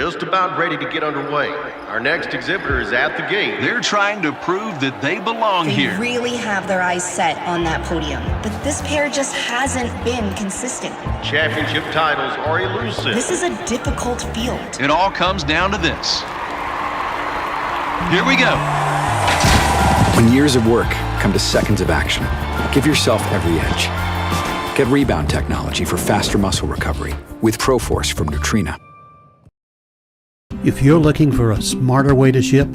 just about ready to get underway. Our next exhibitor is at the gate. They're trying to prove that they belong here. They really have their eyes set on that podium, but this pair just hasn't been consistent. Championship titles are elusive. This is a difficult field. It all comes down to this. Here we go. When years of work come to seconds of action, give yourself every edge. Get rebound technology for faster muscle recovery with ProForce from Nutrina. If you're looking for a smarter way to ship,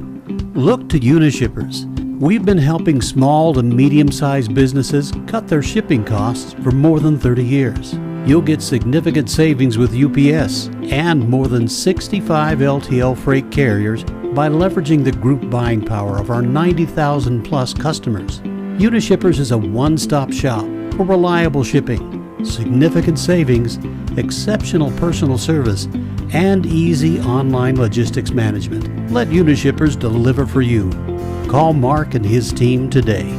look to Unishippers. We've been helping small to medium-sized businesses cut their shipping costs for more than 30 years. You'll get significant savings with UPS and more than 65 LTL freight carriers by leveraging the group buying power of our 90,000 plus customers. Unishippers is a one-stop shop for reliable shipping, significant savings, exceptional personal service, and easy online logistics management. Let Unishippers deliver for you. Call Mark and his team today.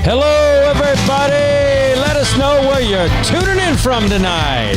Hello, everybody. Let us know where you're tuning in from tonight.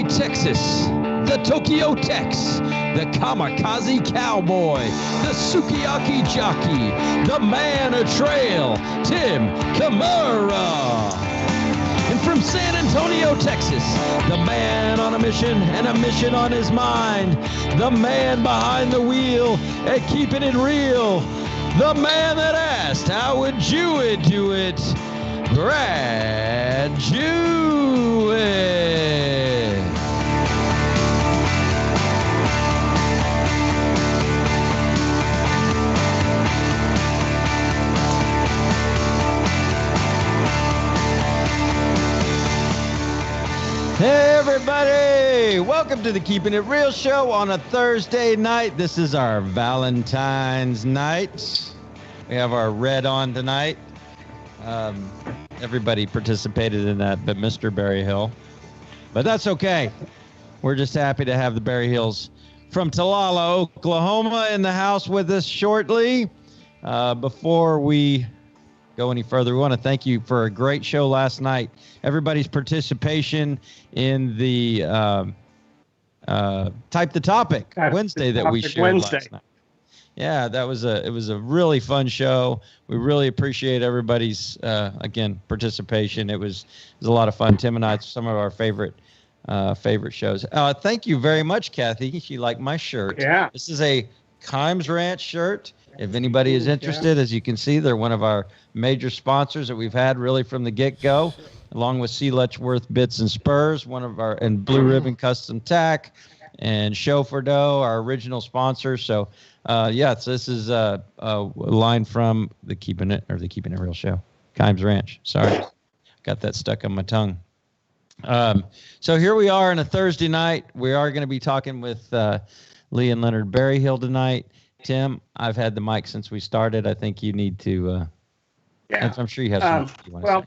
Texas, the Tokyo Tex, the Kamikaze Cowboy, the Sukiyaki Jockey, the Man of Trail, Tim Kamara. And from San Antonio, Texas, the man on a mission and a mission on his mind, the man behind the wheel and keeping it real, the man that asked, how would you do it? Brad Jewett. Hey everybody! Welcome to the Keeping It Real show on a Thursday night. This is our Valentine's night. We have our red on tonight. Everybody participated in that, but Mr. Berryhill. But that's okay. We're just happy to have the Berryhills from Talala, Oklahoma in the house with us shortly. Before we go any further, we want to thank you for a great show last night. Everybody's participation in the Type the Topic Wednesday that we shared last night. Yeah, it was a really fun show. We really appreciate everybody's again participation. It was a lot of fun. Tim and I, some of our favorite shows. Thank you very much, Kathy. She liked my shirt. Yeah. This is a Kimes Ranch shirt. If anybody is interested, as you can see, they're one of our major sponsors that we've had really from the get-go, along with C. Letchworth Bits and Spurs, and Blue Ribbon Custom Tack, and Chauffeur Dough, our original sponsor. So, so this is a line from the Keeping It Real show, Kimes Ranch. Sorry, got that stuck on my tongue. So here we are on a Thursday night. We are going to be talking with Leigh and Leonard Berryhill tonight. Tim, I've had the mic since we started. I think you need to. I'm sure you have something you want to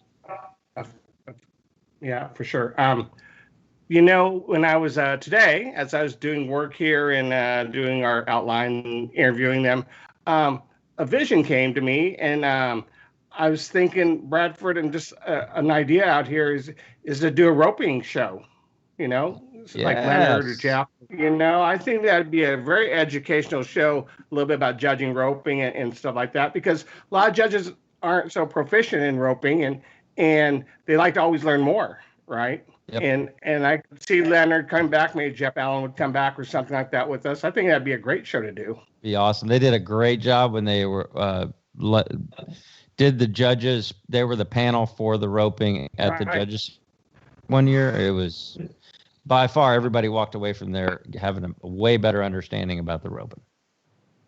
say. Yeah, for sure. When I was today, as I was doing work here and doing our outline, interviewing them, a vision came to me, and I was thinking, Bradford, and just an idea out here is to do a roping show. Like Leonard or Jeff. I think that'd be a very educational show, a little bit about judging roping and stuff like that, because a lot of judges aren't so proficient in roping, and they like to always learn more, right? Yep. And I could see Leonard come back, maybe Jeff Allen would come back or something like that with us. I think that'd be a great show to do. Be awesome. They did a great job when they were did the judges. They were the panel for the roping at the judges one year. It was by far everybody walked away from there having a way better understanding about the roping.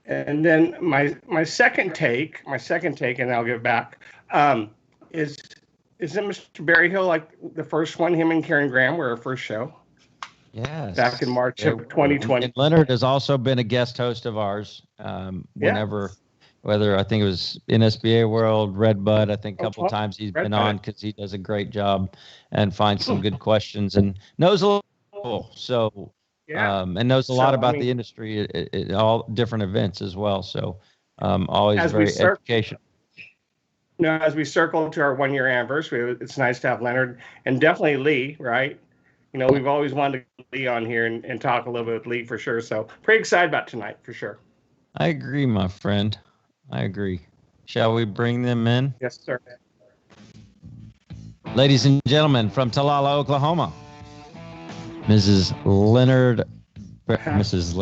And then my second take, and I'll give it back, isn't Mr. Berryhill like the first one? Him and Karen Graham were our first show. Yes. Back in March of 2020. And Leonard has also been a guest host of ours. Whether I think it was NSBA World, Red Bud, I think a couple times he's been on because he does a great job and finds some good questions and knows a little. So. And knows a lot about the industry at all different events as well. So always very educational. As we circle to our 1 year anniversary, it's nice to have Leonard and definitely Leigh, right? We've always wanted to get Leigh on here and talk a little bit with Leigh for sure. So pretty excited about tonight for sure. I agree, my friend. I agree. Shall we bring them in? Yes, sir. Ladies and gentlemen, from Talala, Oklahoma, Mrs. Leonard. This is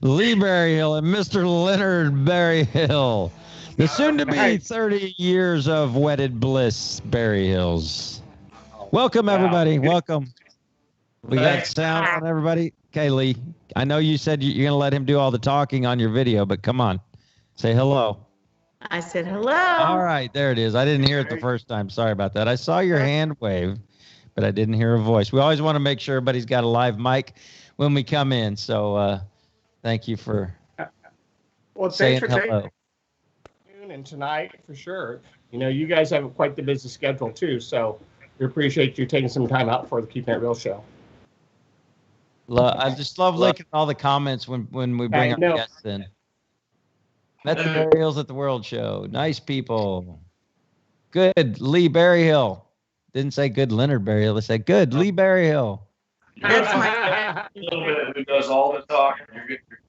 Leigh Berryhill and Mr. Leonard Berryhill, the soon-to-be 30 years of wedded bliss Berryhills. Welcome, everybody. Welcome. We got sound on everybody. Okay, Leigh, I know you said you're going to let him do all the talking on your video, but come on. Say hello. I said hello. All right, there it is. I didn't hear it the first time. Sorry about that. I saw your hand wave, but I didn't hear a voice. We always want to make sure everybody's got a live mic when we come in. So thank you for saying hello. And tonight, for sure. You guys have quite the busy schedule, too. So we appreciate you taking some time out for the Keeping It Real show. I just love looking at all the comments when we bring our guests in. Met the Berryhills at the World Show. Nice people. Good. Leigh Berryhill. didn't say good Leonard Berryhill. They said good Leigh Berryhill. That's my a little bit who does all the talking.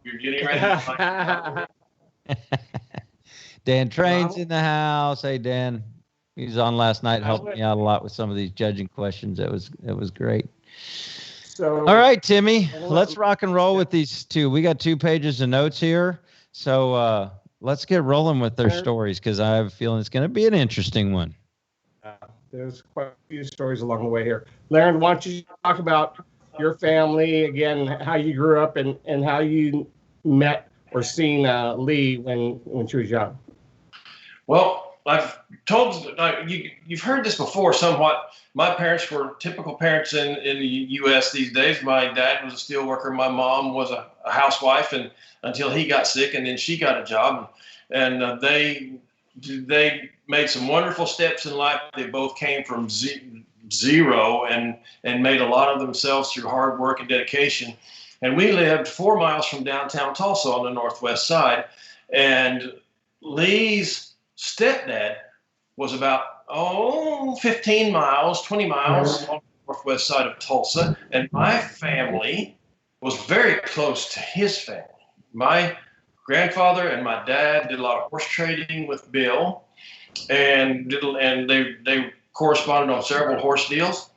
You're getting ready. Dan Train's in the house. Hey, Dan. He was on last night, helped me out a lot with some of these judging questions. It was great. So, all right, Timmy, let's rock and roll with these two. We got 2 pages of notes here. So let's get rolling with their stories, because I have a feeling it's going to be an interesting one. There's quite a few stories along the way here. Leonard, why don't you talk about your family, again, how you grew up and how you met or seen Leigh when she was young? Well, I've told you've heard this before somewhat. My parents were typical parents in the U.S. these days. My dad was a steel worker. My mom was a housewife, and until he got sick, and then she got a job. And they made some wonderful steps in life. They both came from zero and made a lot of themselves through hard work and dedication. And we lived 4 miles from downtown Tulsa on the northwest side. And Leigh's stepdad was about 15 miles, 20 miles on the northwest side of Tulsa. And my family was very close to his family. My grandfather and my dad did a lot of horse trading with Bill, and they corresponded on several horse deals.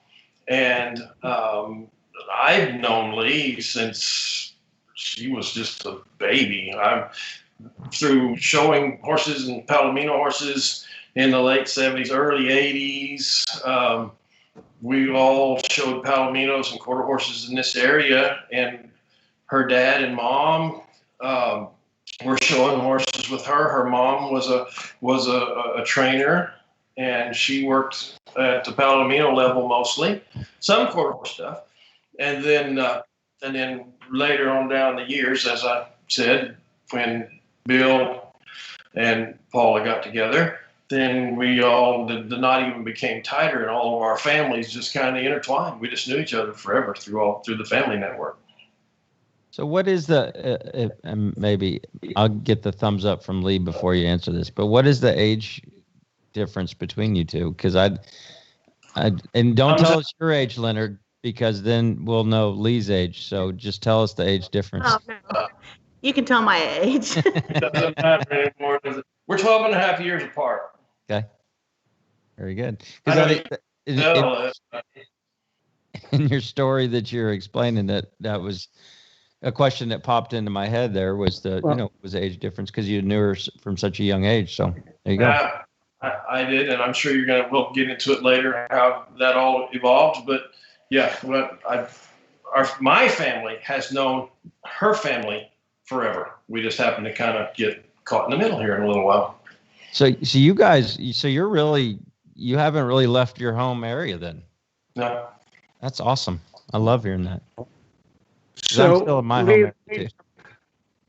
And I've known Leigh since she was just a baby. Through showing horses and Palomino horses in the late 70s, early 80s. We all showed Palominos and quarter horses in this area, and her dad and mom were showing horses with her. Her mom was a trainer, and she worked at the Palomino level mostly, some quarter horse stuff. And then later on down the years, as I said, when Bill and Paula got together, then we all, the knot even became tighter, and all of our families just kind of intertwined. We just knew each other forever through the family network. So what is the, maybe I'll get the thumbs up from Leigh before you answer this, but what is the age difference between you two? Because and don't tell us your age, Leonard, because then we'll know Leigh's age. So just tell us the age difference. Oh, no. You can tell my age. It doesn't matter anymore, does it? We're 12 and a half years apart. Okay. Very good. In your story that you're explaining, that was a question that popped into my head. There was was the age difference, because you knew her from such a young age. So there you go. I did, and I'm sure we'll get into it later how that all evolved. But yeah, my family has known her family forever. We just happen to kind of get caught in the middle here in a little while. So you guys, you haven't really left your home area then? No. That's awesome. I love hearing that. So I'm still in my home area too.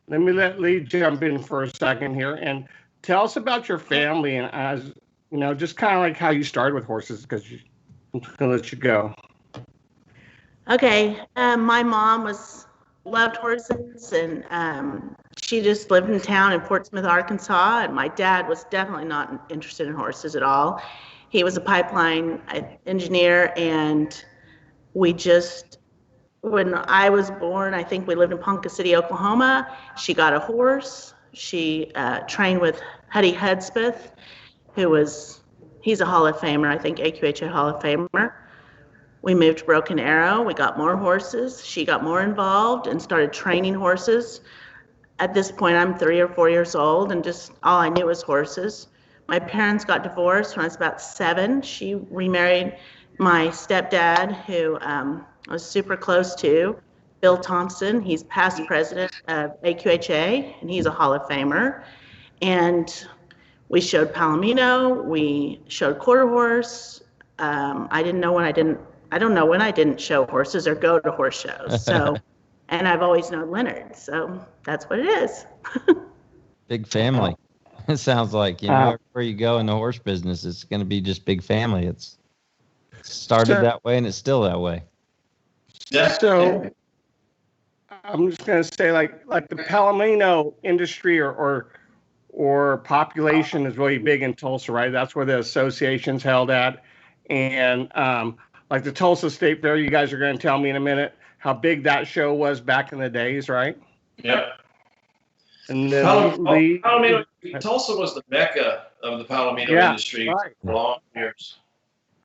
Let me let Leigh jump in for a second here and tell us about your family, and as just kind of like how you started with horses, because I'm going to let you go. Okay. My mom loved horses, and she just lived in town in Fort Smith, Arkansas, and my dad was definitely not interested in horses at all. He was a pipeline engineer, and when I was born, I think we lived in Ponca City, Oklahoma. She got a horse. She trained with Huddy Hudspeth, he's a Hall of Famer, I think AQHA Hall of Famer. We moved to Broken Arrow. We got more horses. She got more involved and started training horses. At this point, I'm 3 or 4 years old, and just all I knew was horses. My parents got divorced when I was about 7. She remarried my stepdad, who I was super close to, Bill Thompson. He's past president of AQHA, and he's a Hall of Famer. And we showed Palomino. We showed quarter horse. I don't know when I didn't show horses or go to horse shows. So, and I've always known Leonard, so that's what it is. Big family. It sounds like, where you go in the horse business, it's going to be just big family. It's started that way, and it's still that way. Yeah. So I'm just going to say, like the Palomino industry or population is really big in Tulsa, right? That's where the association's held at. and like the Tulsa State Fair. You guys are going to tell me in a minute how big that show was back in the days, right? Yep. And then Leigh, Palomino, Tulsa was the mecca of the Palomino industry for long years.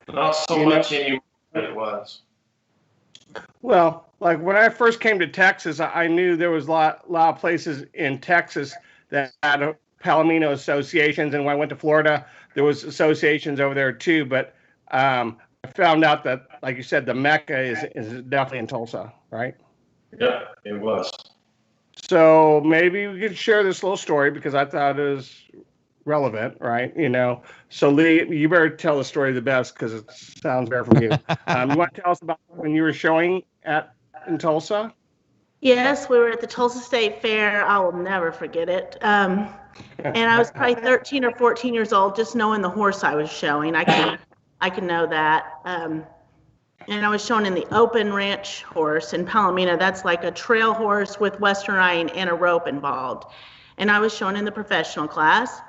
Not so much anymore, but it was. Well, like when I first came to Texas, I knew there was a lot of places in Texas that had Palomino associations, and when I went to Florida, there was associations over there too. But I found out that, like you said, the mecca is definitely in Tulsa, right? Yeah, it was. So maybe we could share this little story because I thought it was relevant, right? So Leigh, you better tell the story the best because it sounds better from you. You want to tell us about when you were showing in Tulsa? Yes, we were at the Tulsa State Fair. I will never forget it. And I was probably 13 or 14 years old, just knowing the horse I was showing. I can know that. And I was shown in the open ranch horse in Palomino. That's like a trail horse with Western riding and a rope involved. And I was shown in the professional class.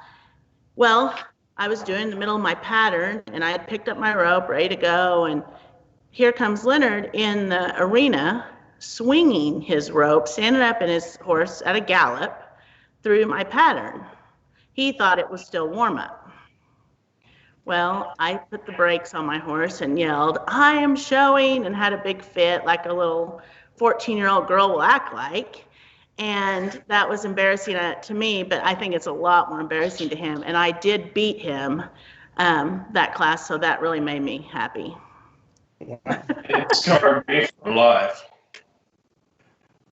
Well, I was doing the middle of my pattern, and I had picked up my rope, ready to go. And here comes Leonard in the arena, swinging his rope, standing up in his horse at a gallop through my pattern. He thought it was still warm-up. Well, I put the brakes on my horse and yelled, "I am showing," and had a big fit like a little 14-year-old girl will act like. And that was embarrassing to me, but I think it's a lot more embarrassing to him. And I did beat him that class, so that really made me happy. It scarred me for life.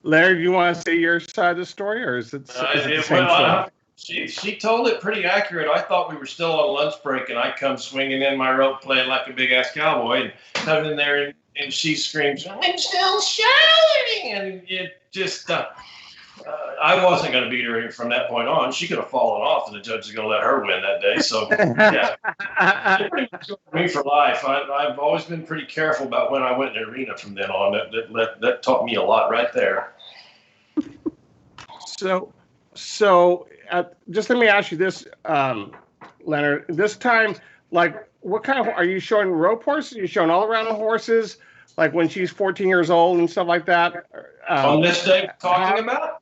Larry, do you want to say your side of the story, or is it the same story? She told it pretty accurate. I thought we were still on lunch break, and I come swinging in my rope, playing like a big-ass cowboy, and come in there, and she screams, "I'm still shouting!" And it just, I wasn't going to beat her from that point on. She could have fallen off, and the judge was going to let her win that day. So, yeah, it pretty much scarred me for life. I've always been pretty careful about when I went in the arena from then on. That taught me a lot right there. So just let me ask you this, Leonard. This time, like, what kind of are you showing? Rope horses? Are you showing all around the horses, like when she's 14 years old and stuff like that? On this day, talking about?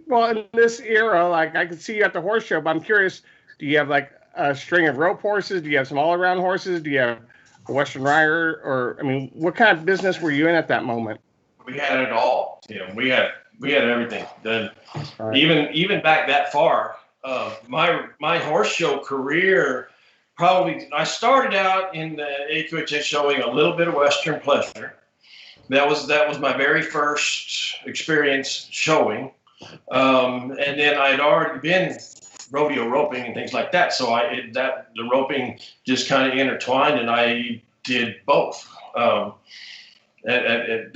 Well, in this era, like I can see you at the horse show, but I'm curious. Do you have like a string of rope horses? Do you have some all around horses? Do you have a Western rider? Or I mean, what kind of business were you in at that moment? We had it all. We had everything. Then even back that far, my horse show career, probably I started out in the AQHA showing a little bit of Western pleasure. That was my very first experience showing, and then I had already been rodeo roping and things like that. So the roping just kind of intertwined, and I did both. At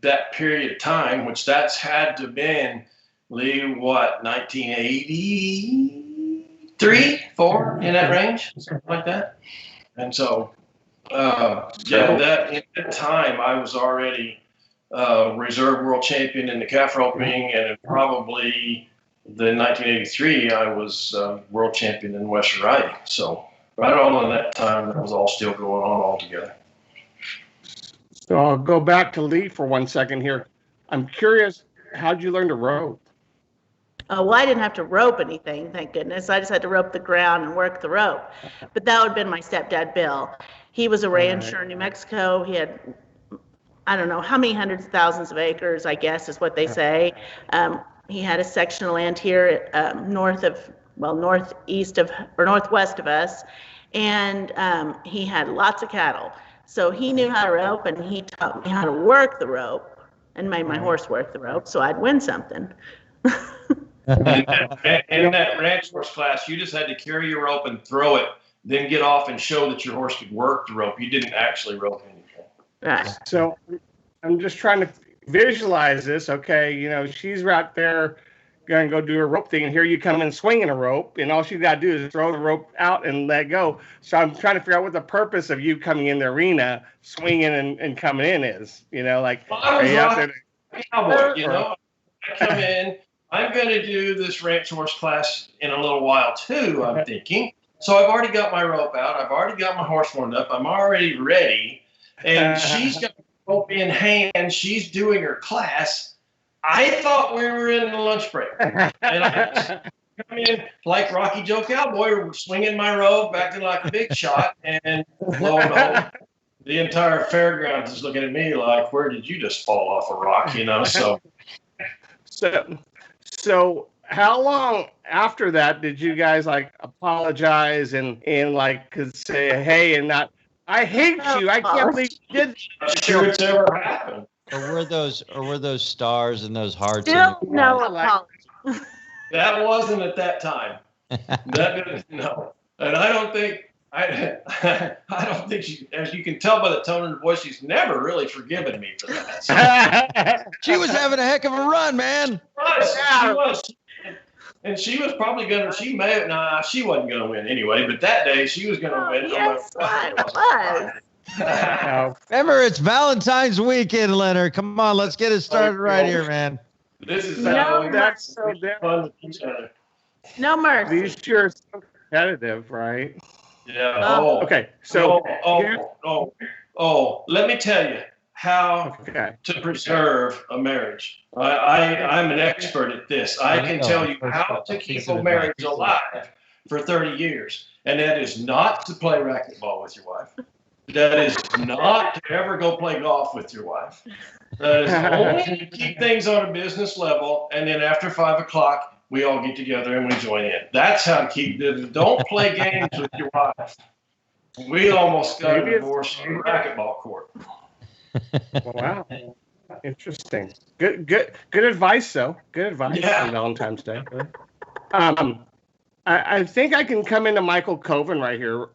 that period of time, which that's had to have been, Leigh, what, 1983, 4 in that range, something like that. And so, at that time, I was already reserve world champion in the calf roping, and probably the 1983, I was world champion in Western riding. So right on that time, that was all still going on all together. So I'll go back to Leigh for 1 second here. I'm curious, how'd you learn to rope? Well, I didn't have to rope anything, thank goodness. I just had to rope the ground and work the rope. But that would have been my stepdad, Bill. He was a rancher in New Mexico. He had, I don't know how many hundreds of thousands of acres, I guess is what they say. He had a section of land here northwest of us. And he had lots of cattle. So he knew how to rope, and he taught me how to work the rope and made my horse work the rope so I'd win something. In that ranch horse class, you just had to carry your rope and throw it, then get off and show that your horse could work the rope. You didn't actually rope anything. Right. So I'm just trying to visualize this. Okay, she's right there going to go do a rope thing, and here you come in swinging a rope, and all she's got to do is throw the rope out and let go. So I'm trying to figure out what the purpose of you coming in the arena, swinging and coming in is. Are you out there to cowboy, I come in, I'm going to do this ranch horse class in a little while too, I'm thinking. So I've already got my rope out. I've already got my horse warmed up. I'm already ready. And she's got the rope in hand. She's doing her class. I thought we were in the lunch break. And I come in like Rocky Joe Cowboy, swinging my rope, acting like a big shot. And lo and behold, the entire fairgrounds is looking at me like, where did you just fall off a rock? So how long after that did you guys like apologize and like could say hey and not I hate you, I can't believe you did Not sure it's ever happened. Or were those stars and those hearts? Still no apology. That wasn't at that time. No. And I don't think she, as you can tell by the tone of her voice, she's never really forgiven me for that. She was having a heck of a run, man. She was. And she was probably she wasn't gonna win anyway, but that day she was gonna win. Yes, I was. Remember, it's Valentine's weekend, Leonard. Come on, let's get it started right here, man. This is that's so fun with each other. No mercy. these sure are so competitive, right? Yeah. Okay, so let me tell you how to preserve a marriage. I'm an expert at this. I can tell you how to keep a marriage alive for 30 years. And that is not to play racquetball with your wife. That is not to ever go play golf with your wife. That is only to keep things on a business level. And then after 5 o'clock, we all get together and we join in. That's how to keep it. Don't play games with your wife. We almost got a divorce on the racquetball court. Wow. Interesting. Good advice, though. Good advice on Valentine's Day. I think I can come into Michael Coven right here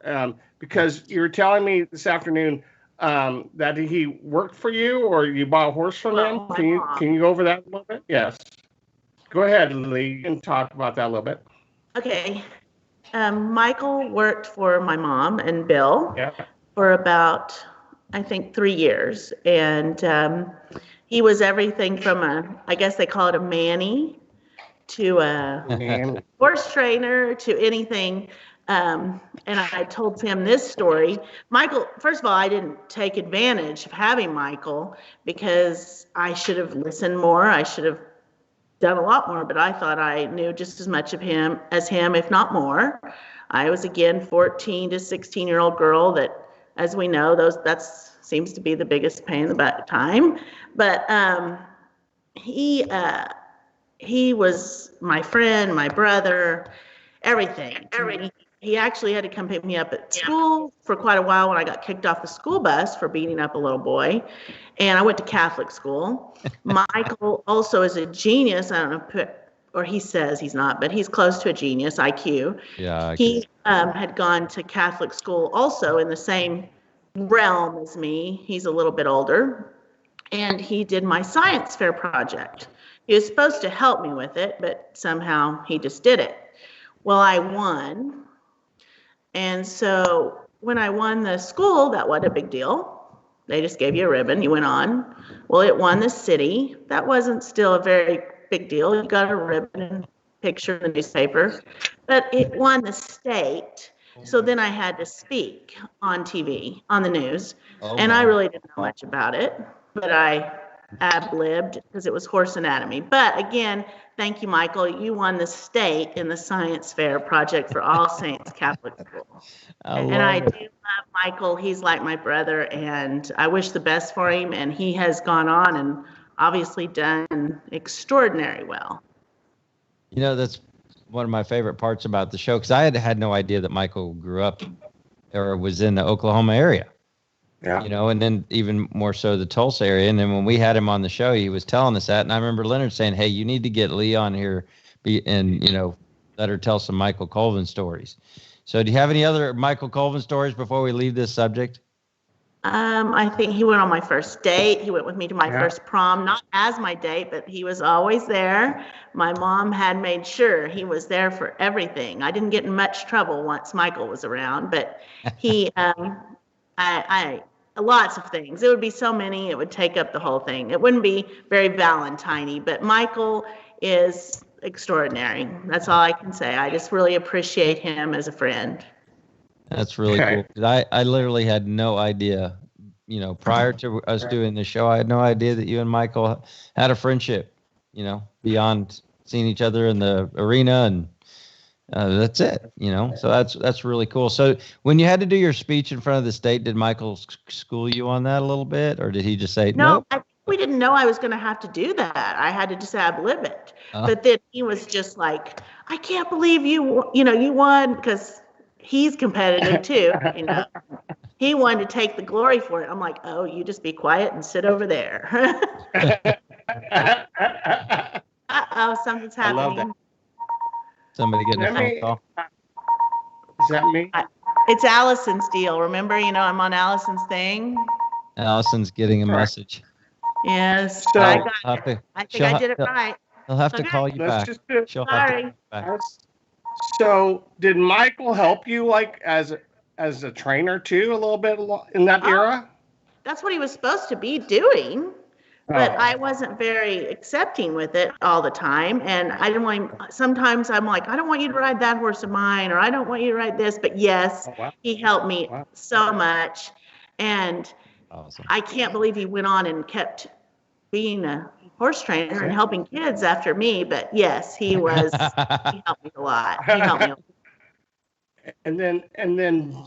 because you were telling me this afternoon that he worked for you or you bought a horse from him. Can you go over that a little bit? Yes. Go ahead, Leigh. You can talk about that a little bit. Okay. Michael worked for my mom and Bill for about, I think, 3 years. And he was everything from I guess they call it a manny, to a horse trainer, to anything. And I told him this story. Michael, first of all, I didn't take advantage of having Michael because I should have listened more. I should have done a lot more, but I thought I knew just as much of him as him, if not more. I was, again, 14 to 16-year-old girl that, as we know, that seems to be the biggest pain in the butt time. But he was my friend, my brother, everything. He actually had to come pick me up at school for quite a while when I got kicked off the school bus for beating up a little boy. And I went to Catholic school. Michael also is a genius. I don't know, or he says he's not, but he's close to a genius, IQ. Yeah. He had gone to Catholic school also in the same realm as me. He's a little bit older. And he did my science fair project. He was supposed to help me with it, but somehow he just did it. Well, I won. And so when I won the school, that wasn't a big deal. They just gave you a ribbon, you went on. Well, it won the city. That wasn't still a very big deal. You got a ribbon and picture in the newspaper. But it won the state. So then I had to speak on TV, on the news. And I really didn't know much about it. But I ad-libbed because it was horse anatomy. But again, thank you, Michael. You won the state in the science fair project for All Saints Catholic School. I do love Michael. He's like my brother, and I wish the best for him. And he has gone on and obviously done extraordinary well. You know, that's one of my favorite parts about the show because I had no idea that Michael grew up or was in the Oklahoma area. Yeah. You know, and then even more so the Tulsa area. And then when we had him on the show, he was telling us that. And I remember Leonard saying, hey, you need to get Leigh on here and, you know, let her tell some Michael Colvin stories. So do you have any other Michael Colvin stories before we leave this subject? I think he went on my first date. He went with me to my first prom, not as my date, but he was always there. My mom had made sure he was there for everything. I didn't get in much trouble once Michael was around, but he, lots of things. It would be so many, it would take up the whole thing. It wouldn't be very Valentine-y, but Michael is extraordinary. That's all I can say. I just really appreciate him as a friend. That's really Okay. cool. 'Cause I literally had no idea, prior to us doing the show, I had no idea that you and Michael had a friendship, beyond seeing each other in the arena, and that's it, So that's really cool. So when you had to do your speech in front of the state, did Michael school you on that a little bit, or did he just say, No, nope? we didn't know I was going to have to do that. I had to just ad lib it. But then he was just like, I can't believe you won, because he's competitive too. He wanted to take the glory for it. I'm like, oh, you just be quiet and sit over there. Uh-oh, something's I love happening. Somebody getting a phone call? Is that me? It's Allison's deal. Remember, I'm on Allison's thing. Allison's getting a message. Yes, So- I She'll think I did it right. He'll have to Okay. call you Let's back. just do it. She'll have to Sorry. call you back. So, did Michael help you like as a trainer too, a little bit in that era? That's what he was supposed to be doing. But Oh. I wasn't very accepting with it all the time. And I didn't want him, sometimes I'm like, I don't want you to ride that horse of mine, or I don't want you to ride this. But yes, Oh, wow. he helped me Wow. so much. And Awesome. I can't believe he went on and kept being a horse trainer and helping kids after me. But yes, he helped me a lot. He helped me a lot. And then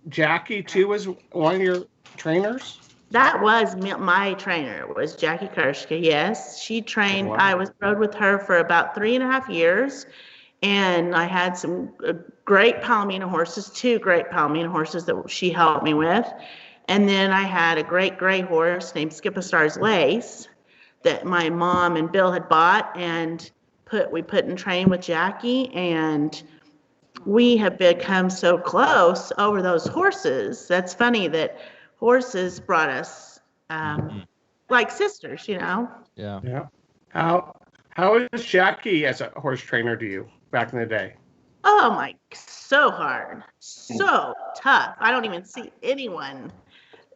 Jackie too was one of your trainers? That was my trainer, was Jackie Kershka. Yes, she trained. Wow. I rode with her for about 3.5 years, and I had some great Palomino horses, 2 great Palomino horses that she helped me with. And then I had a great gray horse named Skip a Star's Lace that my mom and Bill had bought, and we put in train with Jackie, and we have become so close over those horses. That's funny that horses brought us like sisters, Yeah. Yeah. How is Jackie as a horse trainer to you back in the day? Oh my, so hard, so tough. I don't even see anyone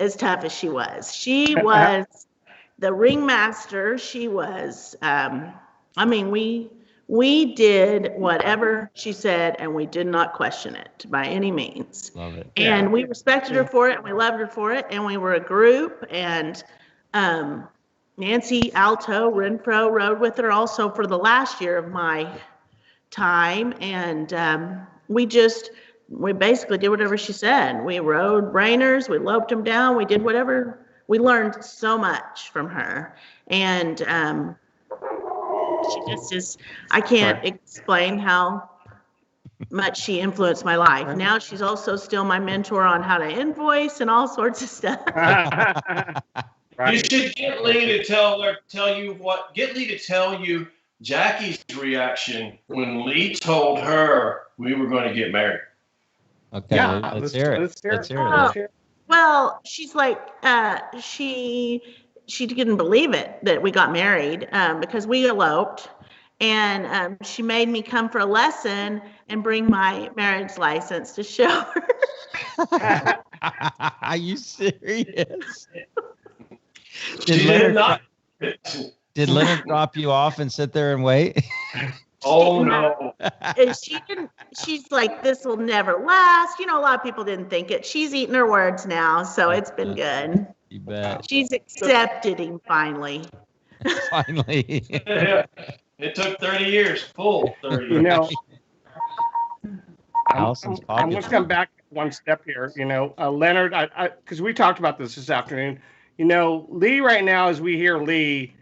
as tough as she was. She was the ringmaster. She was, we did whatever she said, and we did not question it by any means. Love it. And we respected her for it, and we loved her for it, and we were a group. And Nancy Alto Renfro rode with her also for the last year of my time, and we basically did whatever she said. We rode brainers, we loped them down, we did whatever. We learned so much from her, and she just is. I can't explain how much she influenced my life. Now she's also still my mentor on how to invoice and all sorts of stuff. You should get Leigh to get Leigh to tell you Jackie's reaction when Leigh told her we were going to get married. Okay, let's hear it. Let's hear it. Well, she's like, she didn't believe it that we got married because we eloped, and she made me come for a lesson and bring my marriage license to show her. Are you serious? Did Leonard drop you off and sit there and wait? Oh no. And she's like, this will never last. A lot of people didn't think it. She's eating her words now, so it's been good. You bet. She's accepted him finally. Finally. It took 30 years, full 30 years. Allison's I'm pocket. just come back one step here. Leonard, because we talked about this afternoon. Leigh right now, as we hear Leigh,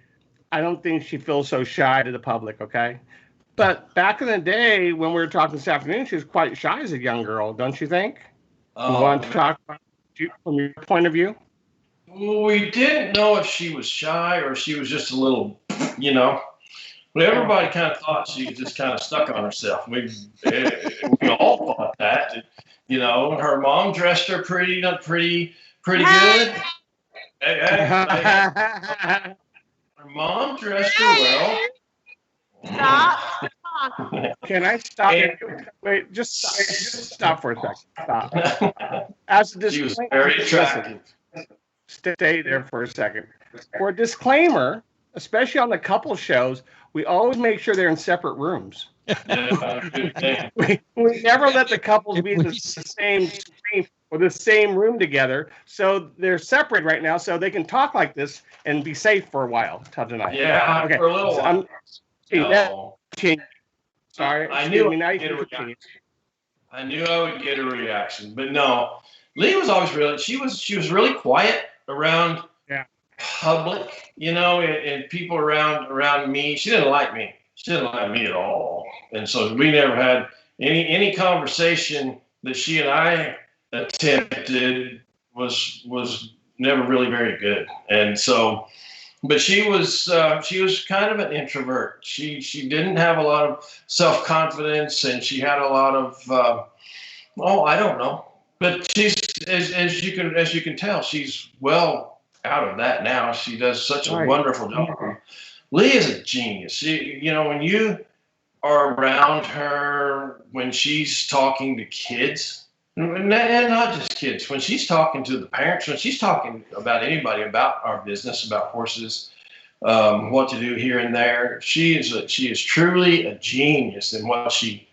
I don't think she feels so shy to the public, okay? But back in the day when we were talking this afternoon, she was quite shy as a young girl, don't you think? You want to talk about from your point of view? We didn't know if she was shy or she was just a little, But everybody kind of thought she was just kind of stuck on herself. We all thought that. Her mom dressed her pretty good. Her mom dressed her well. Stop. Can I stop? Wait, just stop for a second. Stop. As a She was very attractive. Stay there for a second. For a disclaimer, especially on the couple shows, we always make sure they're in separate rooms. we never let the couples be in the same screen or the same room together. So they're separate right now, so they can talk like this and be safe for a while till tonight. Yeah, okay. for a little while. Sorry, I knew me. Now you can continue. I knew I would get a reaction, but no. Leigh was always she was really quiet around public, and people around me. She didn't like me. She didn't like me at all. And so we never had any conversation that she and I attempted was never really very good. And so, but she was kind of an introvert. She didn't have a lot of self-confidence, and she had a lot of I don't know. But she's as you can tell, she's well out of that now. She does such a wonderful job. Leigh is a genius. She, when you are around her, when she's talking to kids, and not just kids, when she's talking to the parents, when she's talking about anybody about our business, about horses, what to do here and there, she is truly a genius in what she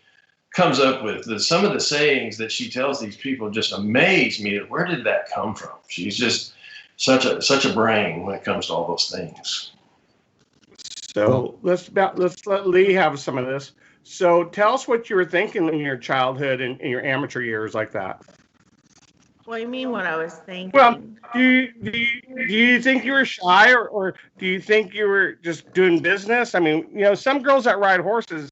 comes up with. Some of the sayings that she tells these people just amaze me. Where did that come from? She's just such a brain when it comes to all those things. So let's let Leigh have some of this. So tell us what you were thinking in your childhood and in your amateur years like that. What do you mean what I was thinking? Well, do you think you were shy or do you think you were just doing business? I mean, some girls that ride horses,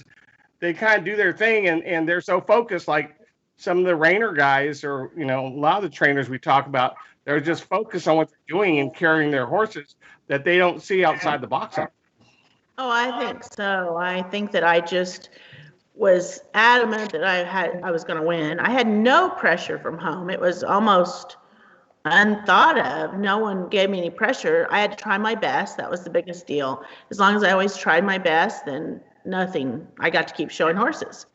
they kind of do their thing and they're so focused, like some of the Rainer guys or, a lot of the trainers we talk about, they're just focused on what they're doing and carrying their horses that they don't see outside the box. Oh, I think so. I think that I just was adamant that I was going to win. I had no pressure from home. It was almost unthought of. No one gave me any pressure. I had to try my best. That was the biggest deal. As long as I always tried my best, then nothing. I got to keep showing horses.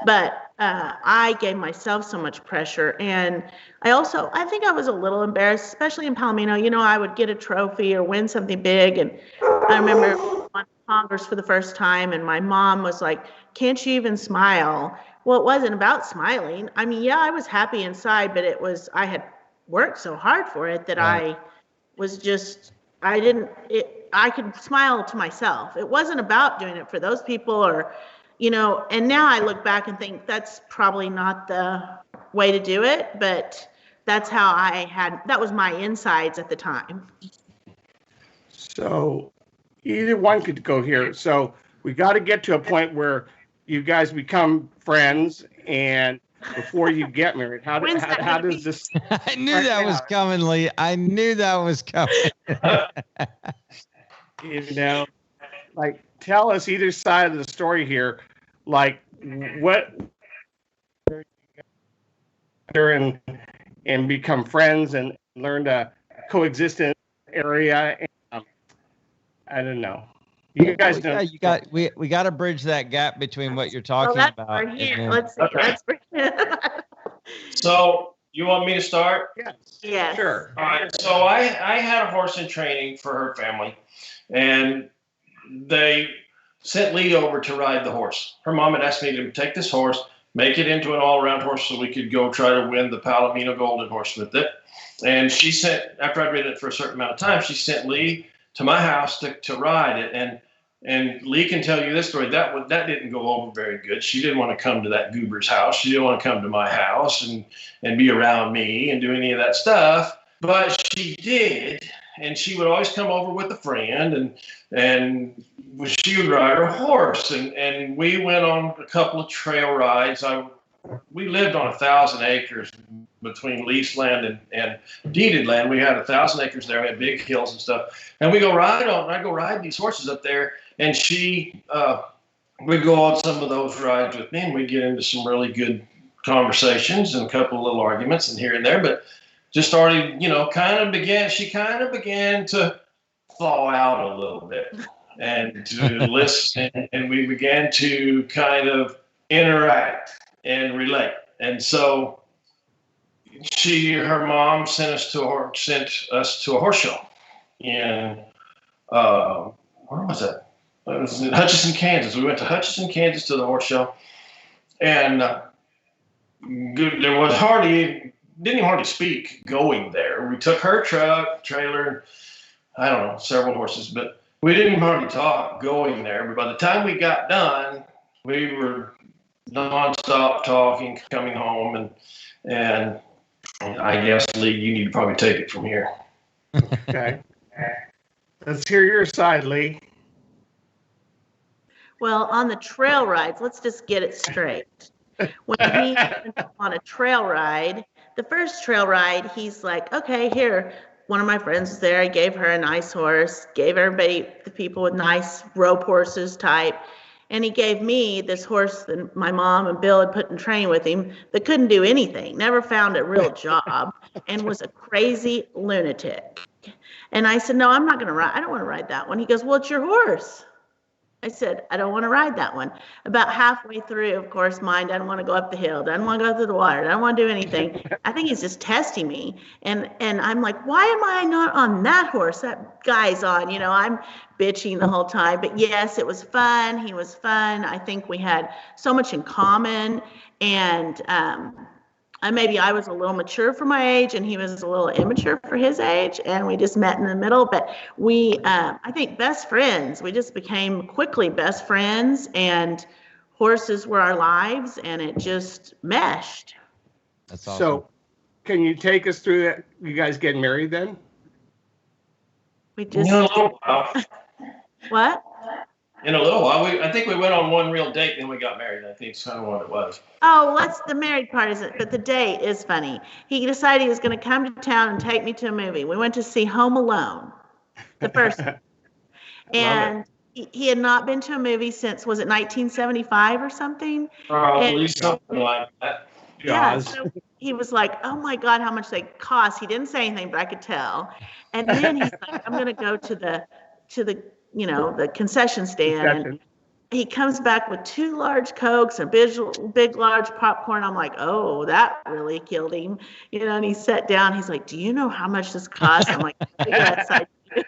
But I gave myself so much pressure. And I think I was a little embarrassed, especially in Palomino. I would get a trophy or win something big. And I remember on Congress for the first time, and my mom was like, "Can't you even smile?" Well, it wasn't about smiling. I mean, yeah, I was happy inside, but I had worked so hard for it that I was just, I could smile to myself. It wasn't about doing it for those people or, and now I look back and think that's probably not the way to do it, but that's how that was my insides at the time. So either one could go here. So we got to get to a point where you guys become friends, and before you get married, how does this? I knew that was coming, Leigh. I knew that was coming. Like tell us either side of the story here, like what and become friends and learn to coexist in an area. And, I don't know. You guys know. We got to bridge that gap between what you're talking about. Right here. Let's see. Let's bring So you want me to start? Yes. Sure. All right. So I had a horse in training for her family, and they sent Leigh over to ride the horse. Her mom had asked me to take this horse, make it into an all-around horse so we could go try to win the Palomino Golden Horse with it. And she sent, after I'd ridden it for a certain amount of time, she sent Leigh to my house to ride it. And Leigh can tell you this story. That didn't go over very good. She didn't want to come to that goober's house. She didn't want to come to my house and be around me and do any of that stuff. But she did. And she would always come over with a friend, and she would ride her horse. And we went on a couple of trail rides. We lived on 1,000 acres between leased land and deeded land. We had 1,000 acres there. We had big hills and stuff. And I'd go ride these horses up there. And she would go on some of those rides with me, and we'd get into some really good conversations and a couple of little arguments and here and there. But just started, she kind of began to thaw out a little bit and to listen. And we began to kind of interact and relate. And so her mom sent us to a horse show in where was it? It was in Hutchinson, Kansas. We went to Hutchinson, Kansas to the horse show, and there was didn't even hardly speak going there. We took her truck, trailer, I don't know, several horses, but we didn't hardly talk going there. But by the time we got done, we were nonstop talking, coming home, and I guess, Leigh, you need to probably take it from here. Okay. Let's hear your side, Leigh. Well, on the trail rides, let's just get it straight. When he went on a trail ride, the first trail ride, he's like, okay, here, one of my friends was there. I gave her a nice horse, gave everybody, the people with nice rope horses type. And he gave me this horse that my mom and Bill had put in training with him that couldn't do anything, never found a real job, and was a crazy lunatic. And I said, no, I'm not going to ride. I don't want to ride that one. He goes, well, it's your horse. I said, I don't want to ride that one. About halfway through, of course, mine doesn't want to go up the hill, doesn't want to go through the water, doesn't want to do anything. I think he's just testing me. And I'm like, why am I not on that horse that guy's on? You know, I'm bitching the whole time. But yes, it was fun. He was fun. I think we had so much in common. And maybe I was a little mature for my age and he was a little immature for his age, and we just met in the middle. But we, I think, best friends. We just became quickly best friends, and horses were our lives, and it just meshed. That's awesome. So, can you take us through that? You guys getting married then? We just what? In a little while, I think we went on one real date, then we got married. I think it's kind of what it was. Oh, what's the married part is it? But the date is funny. He decided he was going to come to town and take me to a movie. We went to see Home Alone, the first one. And he had not been to a movie since, was it 1975 or something? Probably something like that. Yeah, so he was like, oh my God, how much they cost. He didn't say anything, but I could tell. And then he's like, I'm going to go to the you know, the concession stand. And he comes back with 2 large Cokes and big large popcorn. I'm like, oh, that really killed him. You know, and he sat down. He's like, do you know how much this costs? I'm like, yes, I do.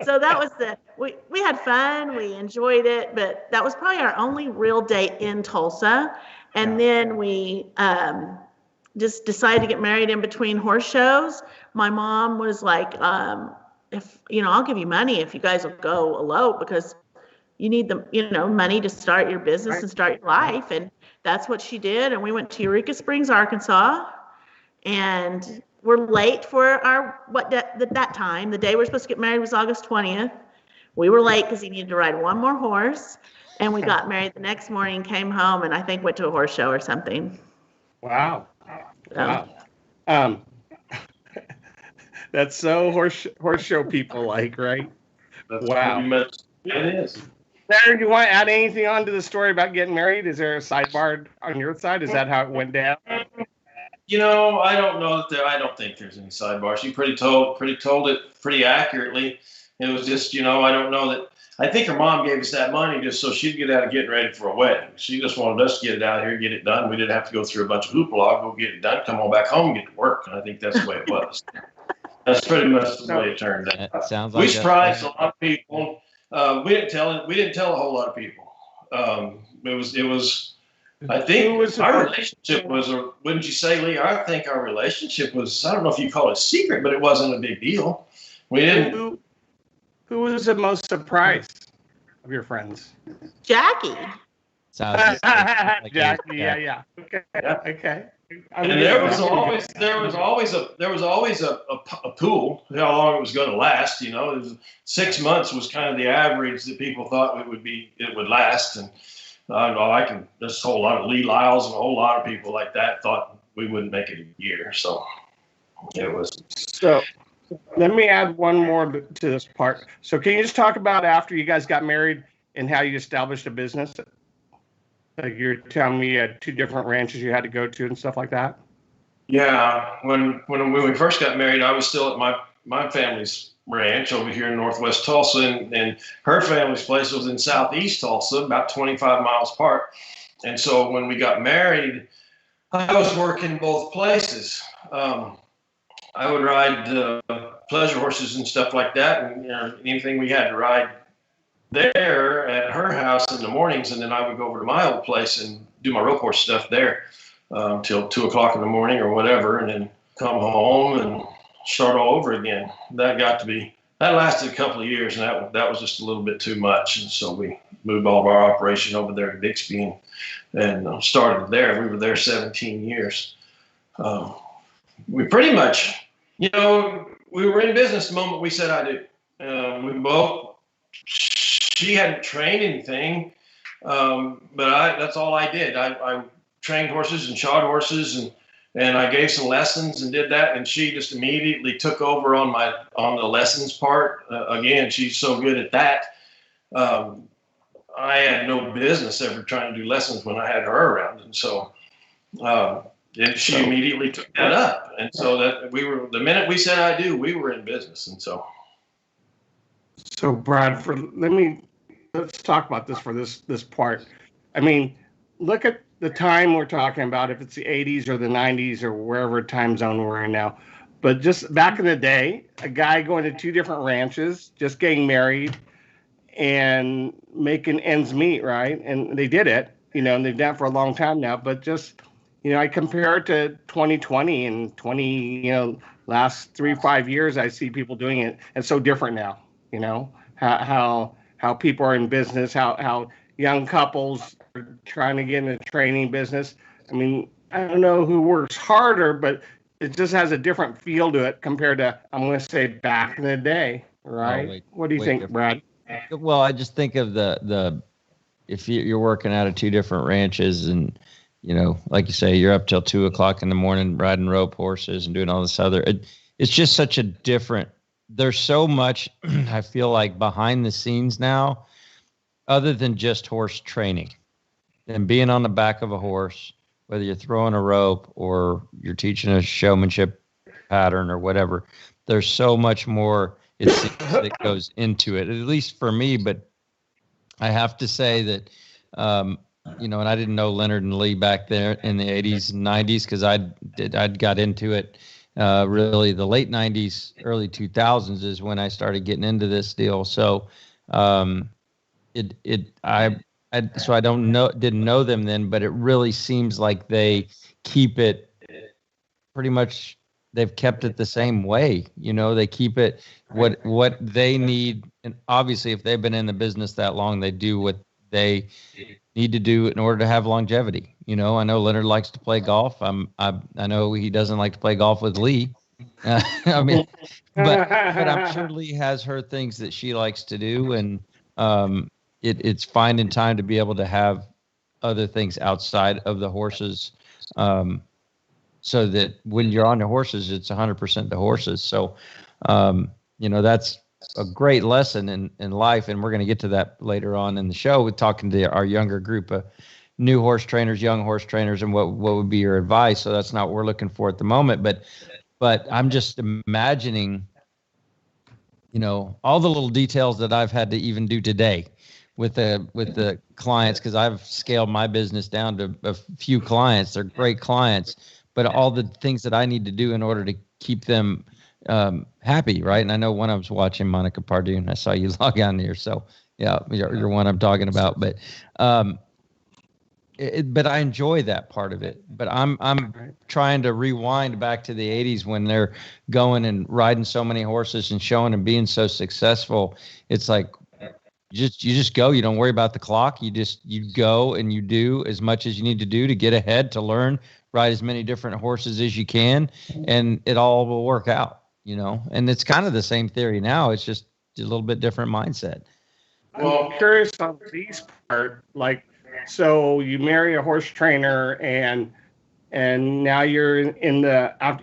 So that was we had fun. We enjoyed it, but that was probably our only real date in Tulsa. And then we just decided to get married in between horse shows. My mom was like, if, you know, I'll give you money if you guys will go elope, because you need the, you know, money to start your business and start your life. And that's what she did. And we went to Eureka Springs, Arkansas, and we're late for our, that time, the day we're supposed to get married was August 20th. We were late because he needed to ride one more horse. And we got married the next morning, came home, and I think went to a horse show or something. Wow. Wow. That's so horse show people like, right? That's wow. It is. Leonard, do you want to add anything on to the story about getting married? Is there a sidebar on your side? Is that how it went down? You know, I don't know that I don't think there's any sidebar. She told it pretty accurately. It was just, you know, I don't know that. I think her mom gave us that money just so she'd get out of getting ready for a wedding. She just wanted us to get it out here, get it done. We didn't have to go through a bunch of hoopla, go get it done, come on back home and get to work. And I think that's the way it was. That's pretty much the way it turned out. That sounds like we surprised a lot of people. We didn't tell a whole lot of people. It was. I think our relationship was, or wouldn't you say, Leigh? I think our relationship was. I don't know if you call it secret, but it wasn't a big deal. We didn't. Who was the most surprised of your friends? Jackie. Sounds like Jackie. Yeah. Okay. And there was always a pool. How long it was going to last? You know, 6 months was kind of the average that people thought it would last. And there's a whole lot of Leigh Lyles and a whole lot of people like that thought we wouldn't make it a year. So it was. So let me add one more to this part. So can you just talk about after you guys got married and how you established a business? Like you're telling me you had 2 different ranches you had to go to and stuff like that? Yeah. When we first got married, I was still at my family's ranch over here in northwest Tulsa, and her family's place was in southeast Tulsa, about 25 miles apart. And so when we got married, I was working both places. I would ride pleasure horses and stuff like that, and you know, anything we had to ride there at her house in the mornings, and then I would go over to my old place and do my rope horse stuff there till 2 o'clock in the morning or whatever, and then come home and start all over again. That lasted a couple of years, and that was just a little bit too much, and so we moved all of our operation over there to Bixby and started there. We were there 17 years. We pretty much, we were in business the moment we said I do. She hadn't trained anything, but that's all I did. I trained horses and shod horses, and I gave some lessons and did that. And she just immediately took over on the lessons part. Again, she's so good at that. I had no business ever trying to do lessons when I had her around, and so she immediately took that up. And so that the minute we said I do, we were in business, and so. So Brad, let's talk about this for this part. I mean, look at the time we're talking about, if it's the 80s or the 90s or wherever time zone we're in now. But just back in the day, a guy going to 2 different ranches, just getting married and making ends meet, right? And they did it, and they've done it for a long time now. But just, I compare it to 2020 and last 3-5 years, I see people doing it. It's so different now. How people are in business, how young couples are trying to get in the training business. I mean, I don't know who works harder, but it just has a different feel to it compared to, I'm going to say, back in the day, right? What do you think, Brad? Well, I just think of if you're working out of 2 different ranches and, like you say, you're up till 2 o'clock in the morning riding rope horses and doing all this other, it's just such a different. There's so much, I feel like, behind the scenes now, other than just horse training and being on the back of a horse, whether you're throwing a rope or you're teaching a showmanship pattern or whatever. There's so much more it seems that goes into it, at least for me. But I have to say that, and I didn't know Leonard and Leigh back there in the 80s and 90s because I'd got into it. Really the late 90s, early 2000s is when I started getting into this deal. So, so I didn't know them then, but it really seems like they keep it pretty much. They've kept it the same way. They keep it what they need. And obviously if they've been in the business that long, they do what they need to do in order to have longevity. I know Leonard likes to play golf. I know he doesn't like to play golf with Leigh. But I'm sure Leigh has her things that she likes to do, and it's finding time to be able to have other things outside of the horses, so that when you're on the horses, it's 100% the horses. So, that's a great lesson in life, and we're going to get to that later on in the show with talking to our younger group of new horse trainers, young horse trainers, and what would be your advice. So that's not what we're looking for at the moment, but I'm just imagining, all the little details that I've had to even do today with the clients, because I've scaled my business down to a few clients. They're great clients, but all the things that I need to do in order to keep them happy, right? And I know one of them's watching, Monica Pardue. I saw you log on here, so yeah, you're one I'm talking about. But but I enjoy that part of it. But I'm trying to rewind back to the 80s when they're going and riding so many horses and showing and being so successful. It's like you just go. You don't worry about the clock. You go and you do as much as you need to do to get ahead, to learn, ride as many different horses as you can, and it all will work out. And it's kind of the same theory now. It's just a little bit different mindset. Well, I'm curious on Leigh's part, so you marry a horse trainer and now you're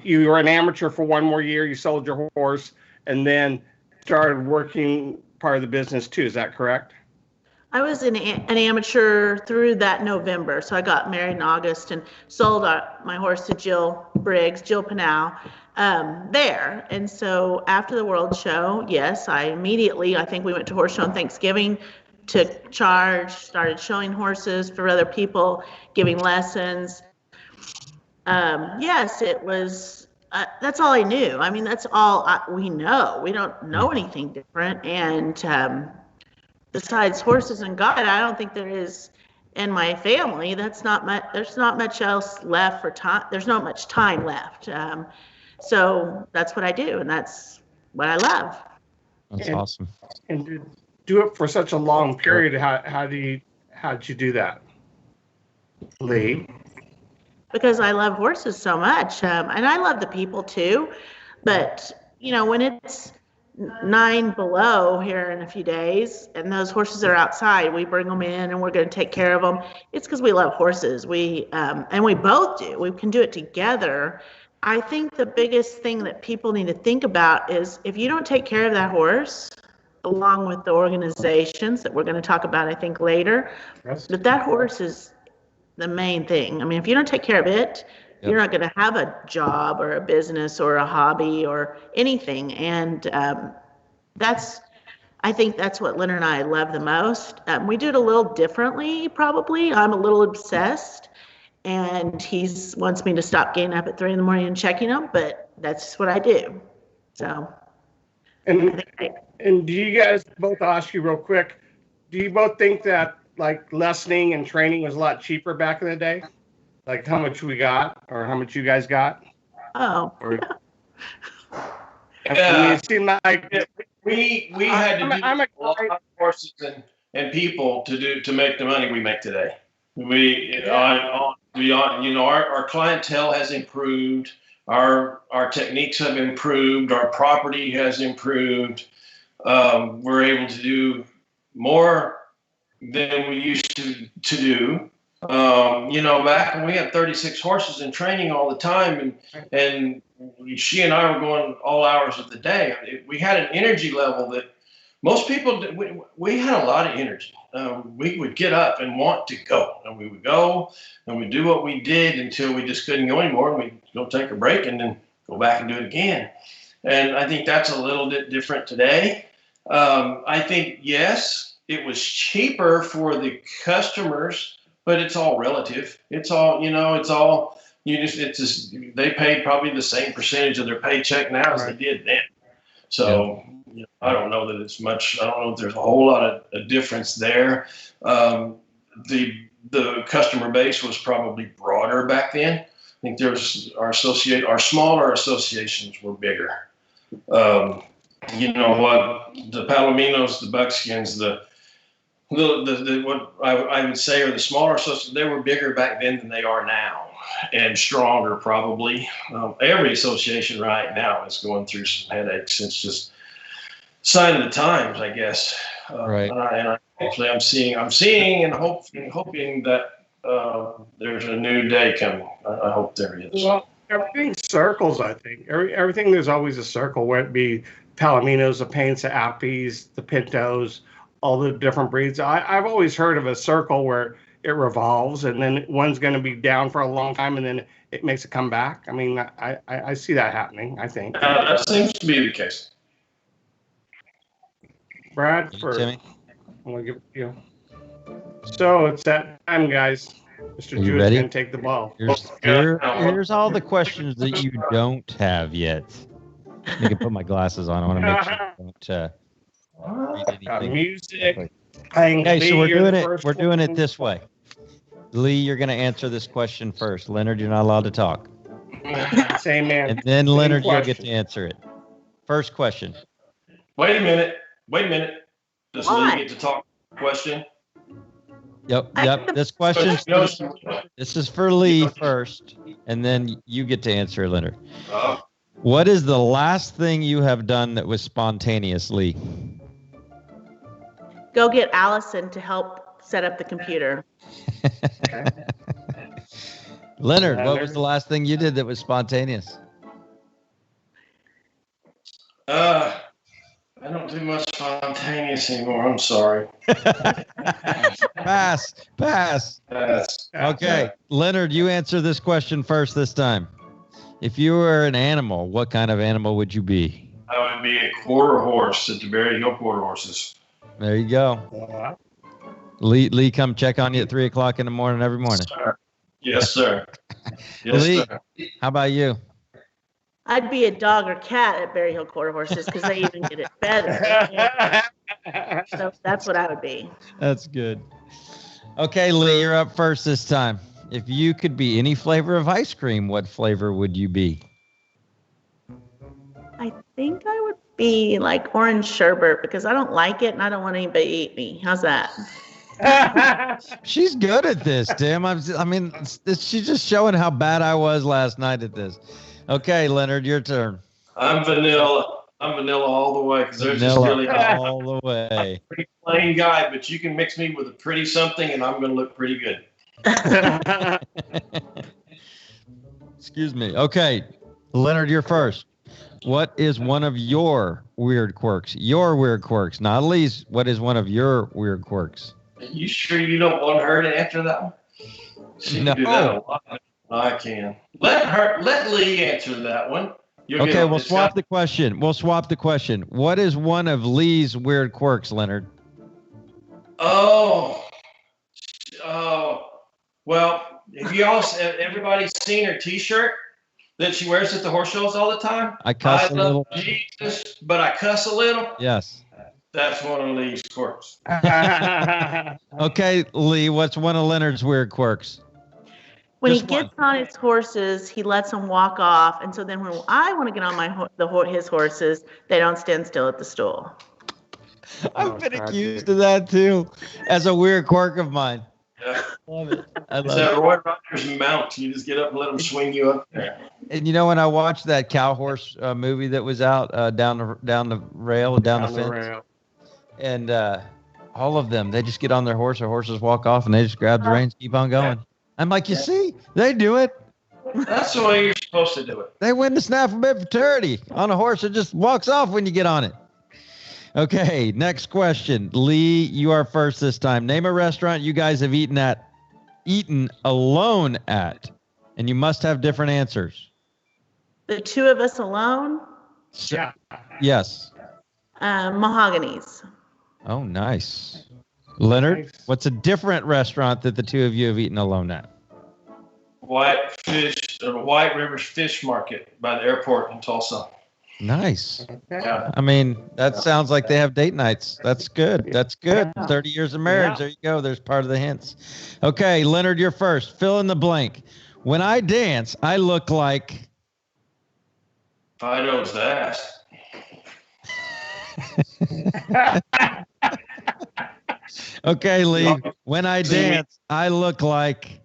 you were an amateur for 1 more year, you sold your horse and then started working part of the business too. Is that correct? I was an amateur through that November. So I got married in August and sold my horse to Jill Panow there. And so after the World Show, yes, I think we went to Horse Show on Thanksgiving, took charge, started showing horses for other people, giving lessons. Yes, it was, that's all I knew. I mean, that's all we know. We don't know anything different. And besides horses and God, I don't think there is in my family. That's not much. There's not much else left for time. There's not much time left. So that's what I do, and that's what I love. That's awesome. And to do it for such a long period, how'd you do that, Leigh? Because I love horses so much, and I love the people too. But when it's 9 below here in a few days, and those horses are outside, we bring them in, and we're going to take care of them. It's because we love horses. And we both do. We can do it together. I think the biggest thing that people need to think about is if you don't take care of that horse, along with the organizations that we're going to talk about, I think later, that horse is the main thing. I mean, if you don't take care of it, you're not going to have a job or a business or a hobby or anything. And I think that's what Leonard and I love the most. We do it a little differently, probably. I'm a little obsessed, and he wants me to stop getting up at 3 a.m. and checking them, but that's just what I do. So. And do you guys both, I'll ask you real quick, do you both think that like lessening and training was a lot cheaper back in the day? Like how much we got or how much you guys got? Oh. I mean, it seemed like we had to do a lot of horses and people to make the money we make today. Our clientele has improved. Our techniques have improved. Our property has improved. We're able to do more than we used to do. Back when we had 36 horses in training all the time, and she and I were going all hours of the day. We had an energy level that most people, we had a lot of energy. We would get up and want to go, and we would go and we'd do what we did until we just couldn't go anymore, and we'd go take a break and then go back and do it again. And I think that's a little bit different today. I think, yes, it was cheaper for the customers, but it's all relative. It's all, they paid probably the same percentage of their paycheck now as they did then. So I don't know that it's much. I don't know if there's a whole lot of difference there. The customer base was probably broader back then. I think our smaller associations were bigger. The Palominos, the Buckskins, what I would say are the smaller associations. They were bigger back then than they are now, and stronger probably. Every association right now is going through some headaches. It's just sign of the times, I guess. Right. And hopefully I'm seeing and hoping that there's a new day coming. I hope there is. Well, everything circles, I think. Everything, there's always a circle, whether it be Palominos, the Paints, the Appies, the Pintos, all the different breeds. I've always heard of a circle where it revolves, and then one's going to be down for a long time, and then it makes a comeback. I mean, I see that happening, I think. That seems to be the case. Brad, Timmy? I'm going to give it to you. So it's that time, guys. Mr. Jewett is going to take the ball. Here's all the questions that you don't have yet. I can put my glasses on. I want to make sure I don't read anything. Music. Okay, so we're doing it this way. Leigh, you're going to answer this question first. Leonard, you're not allowed to talk. Same man. And then Leonard, you'll get to answer it. First question. Wait a minute. Does Leigh get to talk? Question. Yep. This is for Leigh first, and then you get to answer, Leonard. What is the last thing you have done that was spontaneous, Leigh? Go get Allison to help set up the computer. Leonard, what was the last thing you did that was spontaneous? I don't do much spontaneous anymore. I'm sorry. Pass. Okay. Leonard, you answer this question first this time. If you were an animal, what kind of animal would you be? I would be a quarter horse at the Berryhill Quarter Horses. There you go. Leigh, come check on you at 3 o'clock in the morning every morning. Yes, sir. Yes, Leigh, sir. how about you? I'd be a dog or cat at Berryhill Quarter Horses because they even get it better. So that's what I would be. That's good. Okay, Leigh, you're up first this time. If you could be any flavor of ice cream, what flavor would you be? I think I would be like orange sherbet because I don't like it and I don't want anybody to eat me. How's that? She's good at this, Tim. She's just showing how bad I was last night at this. Okay, Leonard, your turn. I'm vanilla. I'm vanilla all the way because there's just Vanilla really all the way. I'm a pretty plain guy, but you can mix me with a pretty something and I'm going to look pretty good. Excuse me. Okay, Leonard, you're first. What is one of your weird quirks? Your weird quirks, not Leigh's. What is one of your weird quirks? You sure you don't want her to answer that one? She No. can do that a lot. I can. Let Leigh answer that one. Okay, we'll swap the question. What is one of Leigh's weird quirks, Leonard? Oh, well, everybody's seen her T-shirt that she wears at the horse shows all the time? I cuss a little. Jesus, but I cuss a little. Yes. That's one of Leigh's quirks. Okay, Leigh, what's one of Leonard's weird quirks? When Just he gets on his horses, he lets them walk off. And so then when I want to get on his horses, they don't stand still at the stool. I've been accused of that too, as a weird quirk of mine. Yeah. Love it. I It's love that it. Roy Rogers mount. You just get up and let them swing you up there. And you know, when I watched that cow horse movie that was out down the rail and down the fence, and all of them, they just get on their horse, their horses walk off, and they just grab the reins, keep on going. I'm like, you see, they do it. That's the way you're supposed to do it. They win the snaffle bit fraternity on a horse that just walks off when you get on it. Okay, next question. Leigh, you are first this time. Name a restaurant you guys have eaten alone at, and you must have different answers. The two of us alone? Yeah. Yes. Mahogany's. Oh, nice. Leonard, Nice. what's a different restaurant that the two of you have eaten alone at? White Rivers Fish Market by the airport in Tulsa. Nice. Yeah. I mean, that sounds like they have date nights. That's good. That's good. Yeah. 30 years of marriage. Yeah. There you go. There's part of the hints. Okay, Leonard, you're first. Fill in the blank. When I dance, I look like... Fido's ass. Okay, Leigh. When I dance, I look like...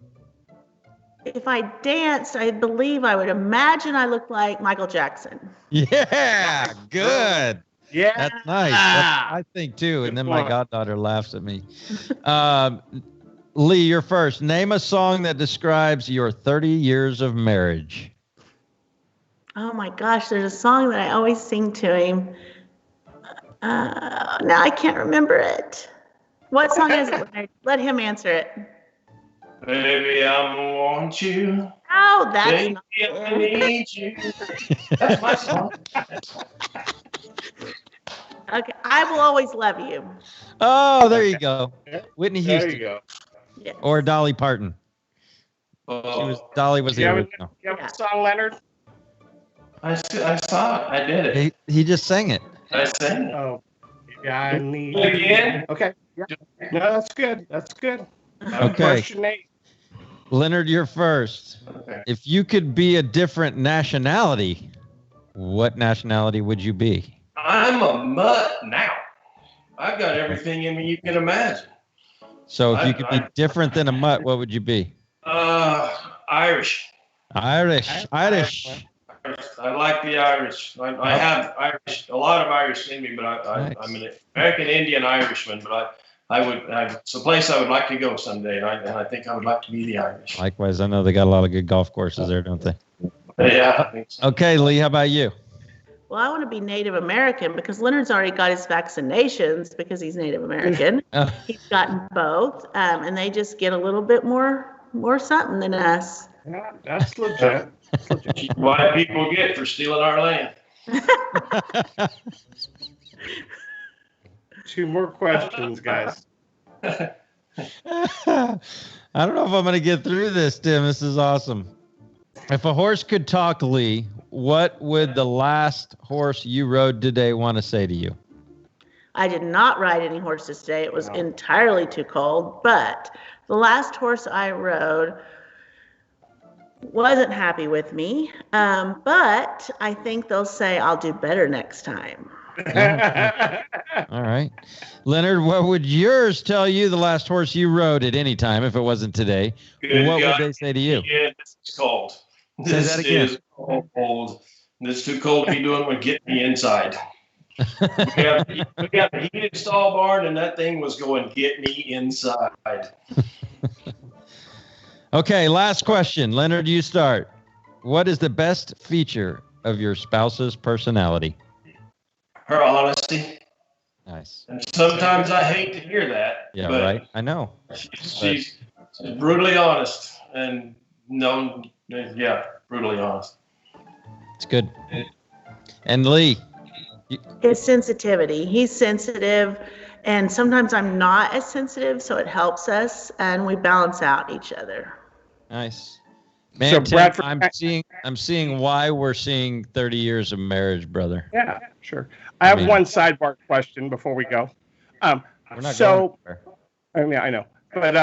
If I danced, I believe I would imagine I look like Michael Jackson. Yeah, good. Yeah. That's nice. That's, I think too. And then my goddaughter laughs at me. Leigh, you're first. Name a song that describes your 30 years of marriage. Oh my gosh, there's a song that I always sing to him. Now I can't remember it. What song is it? Let him answer it. Baby, I want you. Oh, that's Baby, not I it. need you. That's my song. Okay, I will always love you. Oh, there you go. Whitney There Houston you go. Yes. or Dolly Parton. Dolly was the You have, original. you have a song, Leonard? I saw it. I did it. He just sang it. I sang it. Oh, yeah, I need. Again? Okay. Yeah. No, that's good. That's good. Okay. Question 8. Leonard, you're first. Okay. If you could be a different nationality, what nationality would you be? I'm a mutt now. I've got everything in me you can imagine. So if you could be different than a mutt, what would you be? Irish. Irish. I like the Irish. I have Irish, a lot of Irish in me, but I'm an American Indian Irishman. But it's a place I would like to go someday, and I think I would like to be the Irish. Likewise, I know they got a lot of good golf courses there, don't they? Yeah, I think so. Okay, Leigh, how about you? Well, I want to be Native American because Leonard's already got his vaccinations because he's Native American. He's gotten both, and they just get a little bit more something than us. Yeah, that's legit. Why people get for stealing our land. 2 more questions, guys. I don't know if I'm going to get through this, Tim. This is awesome. If a horse could talk, Leigh, what would the last horse you rode today want to say to you? I did not ride any horses today. It was entirely too cold. But the last horse I rode wasn't happy with me. But I think they'll say I'll do better next time. All right. Leonard, what would yours tell you the last horse you rode at any time if it wasn't today? Good what God. would they say to you? Yeah, this is cold. Say This that again. is cold. It's too cold to be doing what get me inside. we have a heated stall barn, and that thing was going, get me inside. Okay, last question. Leonard, you start. What is the best feature of your spouse's personality? Her honesty. Nice. And sometimes I hate to hear that. Yeah, but right. I know. She's brutally honest. And brutally honest. It's good. And Leigh? His sensitivity. He's sensitive, and sometimes I'm not as sensitive, so it helps us, and we balance out each other. Nice. Man, So, Tim, Bradford- I'm seeing why we're seeing 30 years of marriage, brother. Yeah, sure. I have one sidebar question before we go. We're not So, going I mean, I know, but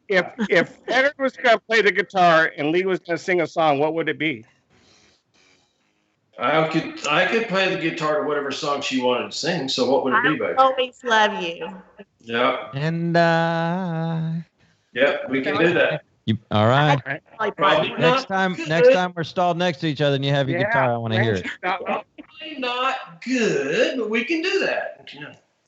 if Leonard was going to play the guitar and Leigh was going to sing a song, what would it be? I could play the guitar to whatever song she wanted to sing. So what would it be, baby? I always love you. Yeah. And Yeah, we can do that. all right. Probably Next not time we're stalled next to each other and you have your guitar, I want to hear it. Probably not good, but we can do that.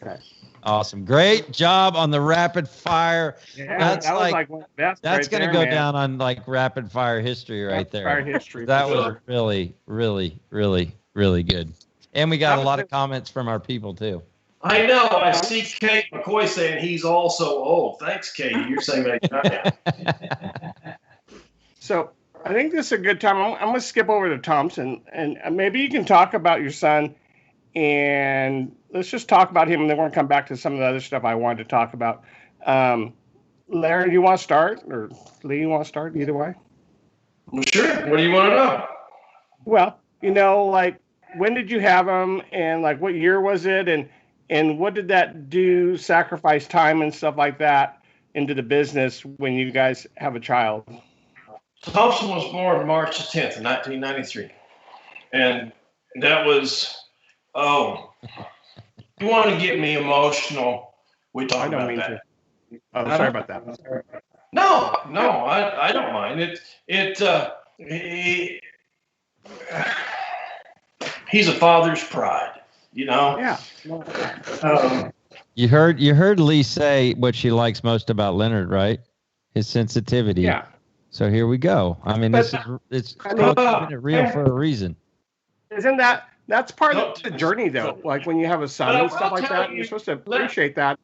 Yeah. Awesome. Great job on the rapid fire. Yeah, That's that was like one of the best. That's right going to there, go man. down on like rapid fire history right Rapid there. fire history, That for was sure. really, really, really, really good. And we got a lot of comments from our people too. I know. I see Kate McCoy saying he's also old. Thanks, Katie. You're saying that. So I think this is a good time. I'm going to skip over to Thompson, and maybe you can talk about your son, and let's just talk about him, and then we're going to come back to some of the other stuff I wanted to talk about. Larry, you want to start, or Leigh, you want to start? Either way. Well, sure. What do you want to know? Well, like, when did you have him, and like, what year was it, and what did that do? Sacrifice time and stuff like that into the business when you guys have a child. Thompson was born March 10th, 1993. And that was, you want to get me emotional, we talk I don't about mean that. to. Oh, sorry about that. No, I don't mind. He's a father's pride, you know? Yeah. You heard Leigh say what she likes most about Leonard, right? His sensitivity. Yeah. So here we go. I mean, it's keeping it real for a reason. Isn't that's part of the journey though? Like when you have a son and stuff like that, you're supposed to appreciate that.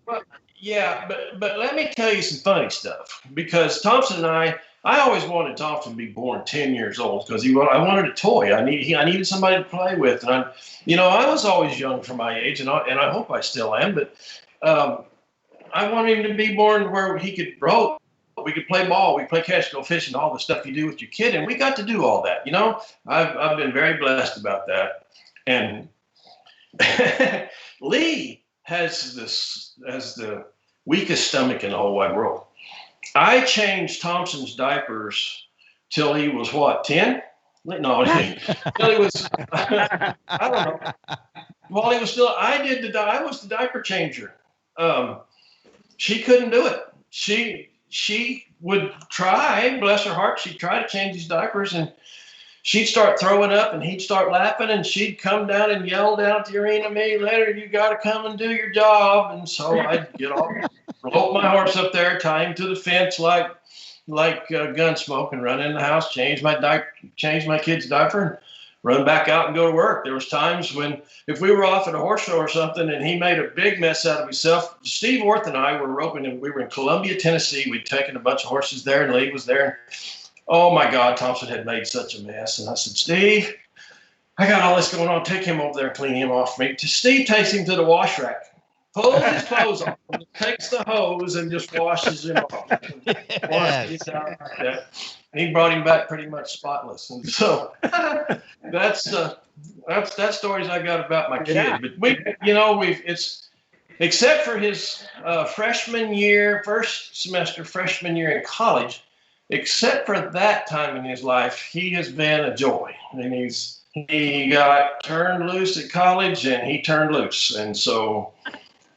Yeah, but let me tell you some funny stuff, because Thompson and I always wanted Thompson to be born 10 years old because I wanted a toy. I needed somebody to play with, and I was always young for my age, and I hope I still am, but I wanted him to be born where he could rope. We could play ball, we could play catch, go fishing, all the stuff you do with your kid, and we got to do all that. I've been very blessed about that. And Leigh has the weakest stomach in the whole wide world. I changed Thompson's diapers till he was what, 10? No, till he was I don't know. While he was still, I was the diaper changer. She couldn't do it. She would try, bless her heart, she'd try to change his diapers, and she'd start throwing up, and he'd start laughing, and she'd come down and yell down at the arena, "Me, Leonard, you got to come and do your job." And so I'd get off, rope my horse up there, tie him to the fence like Gunsmoke, and run in the house, change my kid's diaper, and run back out and go to work. There was times when, if we were off at a horse show or something and he made a big mess out of himself, Steve Orth and I were roping him. We were in Columbia, Tennessee. We'd taken a bunch of horses there, and Leigh was there. Oh my God, Thompson had made such a mess. And I said, "Steve, I got all this going on. Take him over there and clean him off for me." Steve takes him to the wash rack, pulls his clothes off, takes the hose and just washes him off. Washes him out like that. And he brought him back pretty much spotless. And so that's stories I got about my kid. Yeah. But except for his first semester freshman year in college, except for that time in his life, he has been a joy. And he got turned loose at college, and he turned loose. And so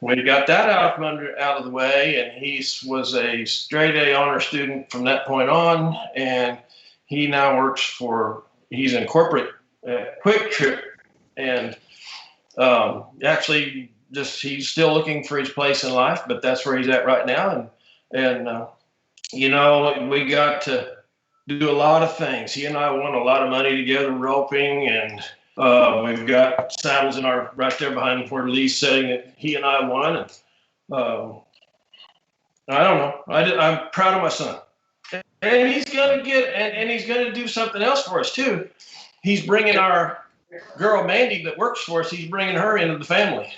we got that out of the way, and he was a straight A honor student from that point on. And he now he's in corporate Quick Trip, and actually he's still looking for his place in life, but that's where he's at right now. And we got to do a lot of things. He and I won a lot of money together roping, and we've got saddles right there behind where Leigh's sitting that he and I won. And I don't know. I'm proud of my son, and he's gonna and he's gonna do something else for us too. He's bringing our girl Mandy that works for us. He's bringing her into the family.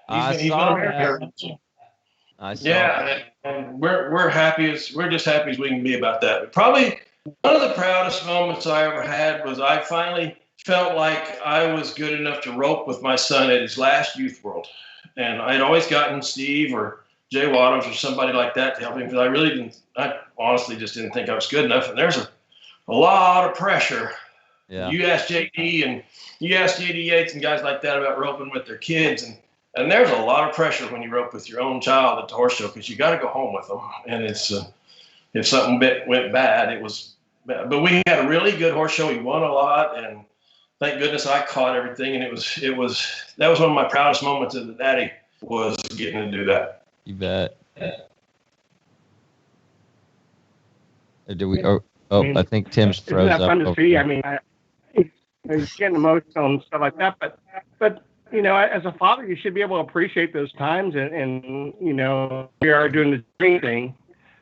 He's gonna marry her. And we're just happy as we can be about that. But probably one of the proudest moments I ever had was I finally felt like I was good enough to rope with my son at his last Youth World. And I'd always gotten Steve or Jay Waddles or somebody like that to help me, because I honestly just didn't think I was good enough. And there's a lot of pressure. Yeah. You ask JD and you ask JD Yates and guys like that about roping with their kids, and there's a lot of pressure when you rope with your own child at the horse show, because you got to go home with them. And if something went bad, it was bad. But we had a really good horse show. We won a lot, and thank goodness I caught everything. And that was one of my proudest moments as a daddy, was getting to do that. You bet. Do we? I think Tim's froze up. Isn't that fun to see? I mean, he's getting emotional and stuff like that, but. As a father, you should be able to appreciate those times, and we are doing the dream thing.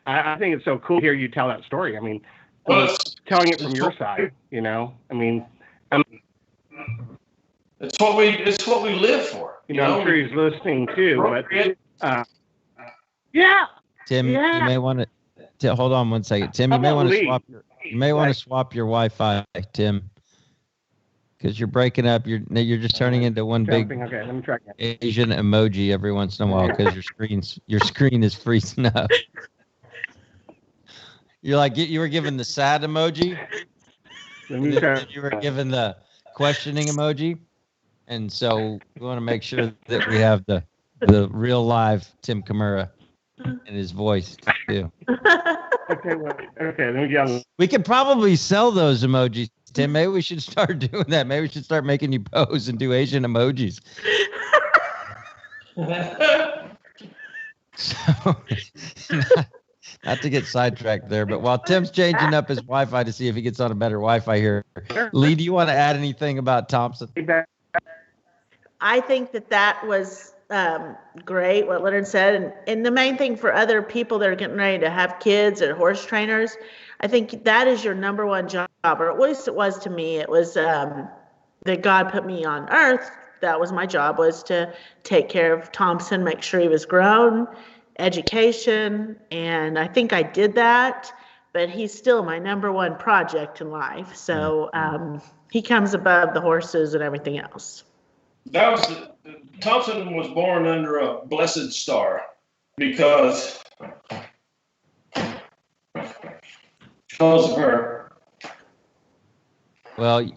I think it's so cool to hear you tell that story. I mean, telling it from your side, I mean, it's what we live for. I'm sure he's listening too, but yeah. Tim, you may want to hold on one second. Tim, you may want to swap your Wi-Fi, Tim. Because you're breaking up, you're just turning into one big Asian emoji every once in a while, because your screen is freezing up. You're like, you were given the sad emoji, and then you were given the questioning emoji, and so we want to make sure that we have the real live Tim Kimura in his voice too. Okay, let me get. We could probably sell those emojis. Tim, maybe we should start doing that. Maybe we should start making you pose and do Asian emojis. So, not to get sidetracked there, but while Tim's changing up his Wi-Fi to see if he gets on a better Wi-Fi here, Leigh, do you want to add anything about Thompson? I think that was great, what Leonard said. And the main thing for other people that are getting ready to have kids or horse trainers, I think that is your number one job, or at least it was to me. It was that God put me on earth. That was my job, was to take care of Thompson, make sure he was grown, education. And I think I did that, but he's still my number one project in life. So he comes above the horses and everything else. Thompson was born under a blessed star, because because of her. Well,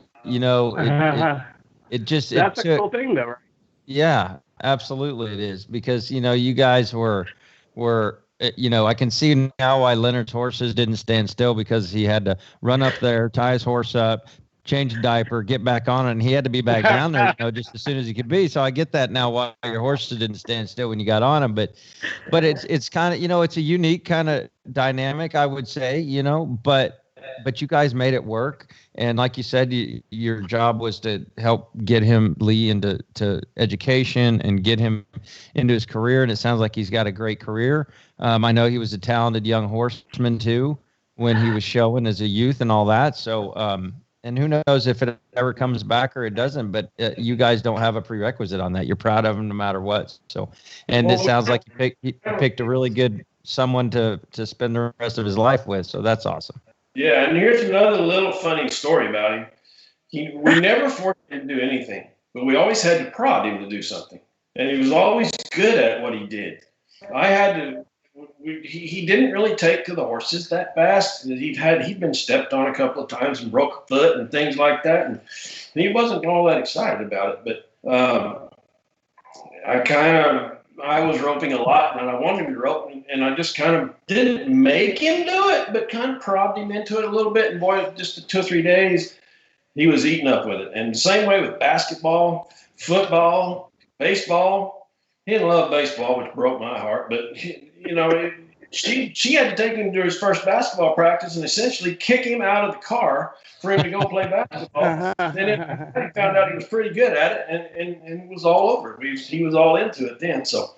it just that's a cool thing, though, right? Yeah, absolutely it is, because you guys were I can see now why Leonard's horses didn't stand still, because he had to run up there, tie his horse up, change a diaper, get back on it, and he had to be back down there, just as soon as he could be. So I get that now, why your horses didn't stand still when you got on them. But it's kind of, it's a unique kind of dynamic, I would say, but you guys made it work. And like you said, your job was to help get Leigh into education and get him into his career. And it sounds like he's got a great career. I know he was a talented young horseman too, when he was showing as a youth and all that. So, and who knows if it ever comes back or it doesn't, but you guys don't have a prerequisite on that. You're proud of him no matter what. So, and it sounds like you picked a really good someone to spend the rest of his life with. So that's awesome. Yeah, and here's another little funny story about him. We never forced him to do anything, but we always had to prod him to do something. and he was always good at what he did. I had to. He didn't really take to the horses that fast. He'd been stepped on a couple of times and broke a foot and things like that, and he wasn't all that excited about it. But I was roping a lot, and I wanted him to rope, and I just kind of didn't make him do it, but kind of prodded him into it a little bit. And boy, just 2 or 3 days, he was eating up with it. And the same way with basketball, football, baseball. He didn't love baseball, which broke my heart. But she had to take him to his first basketball practice and essentially kick him out of the car for him to go play basketball. And then he found out he was pretty good at it, and it was all over. He was all into it then. So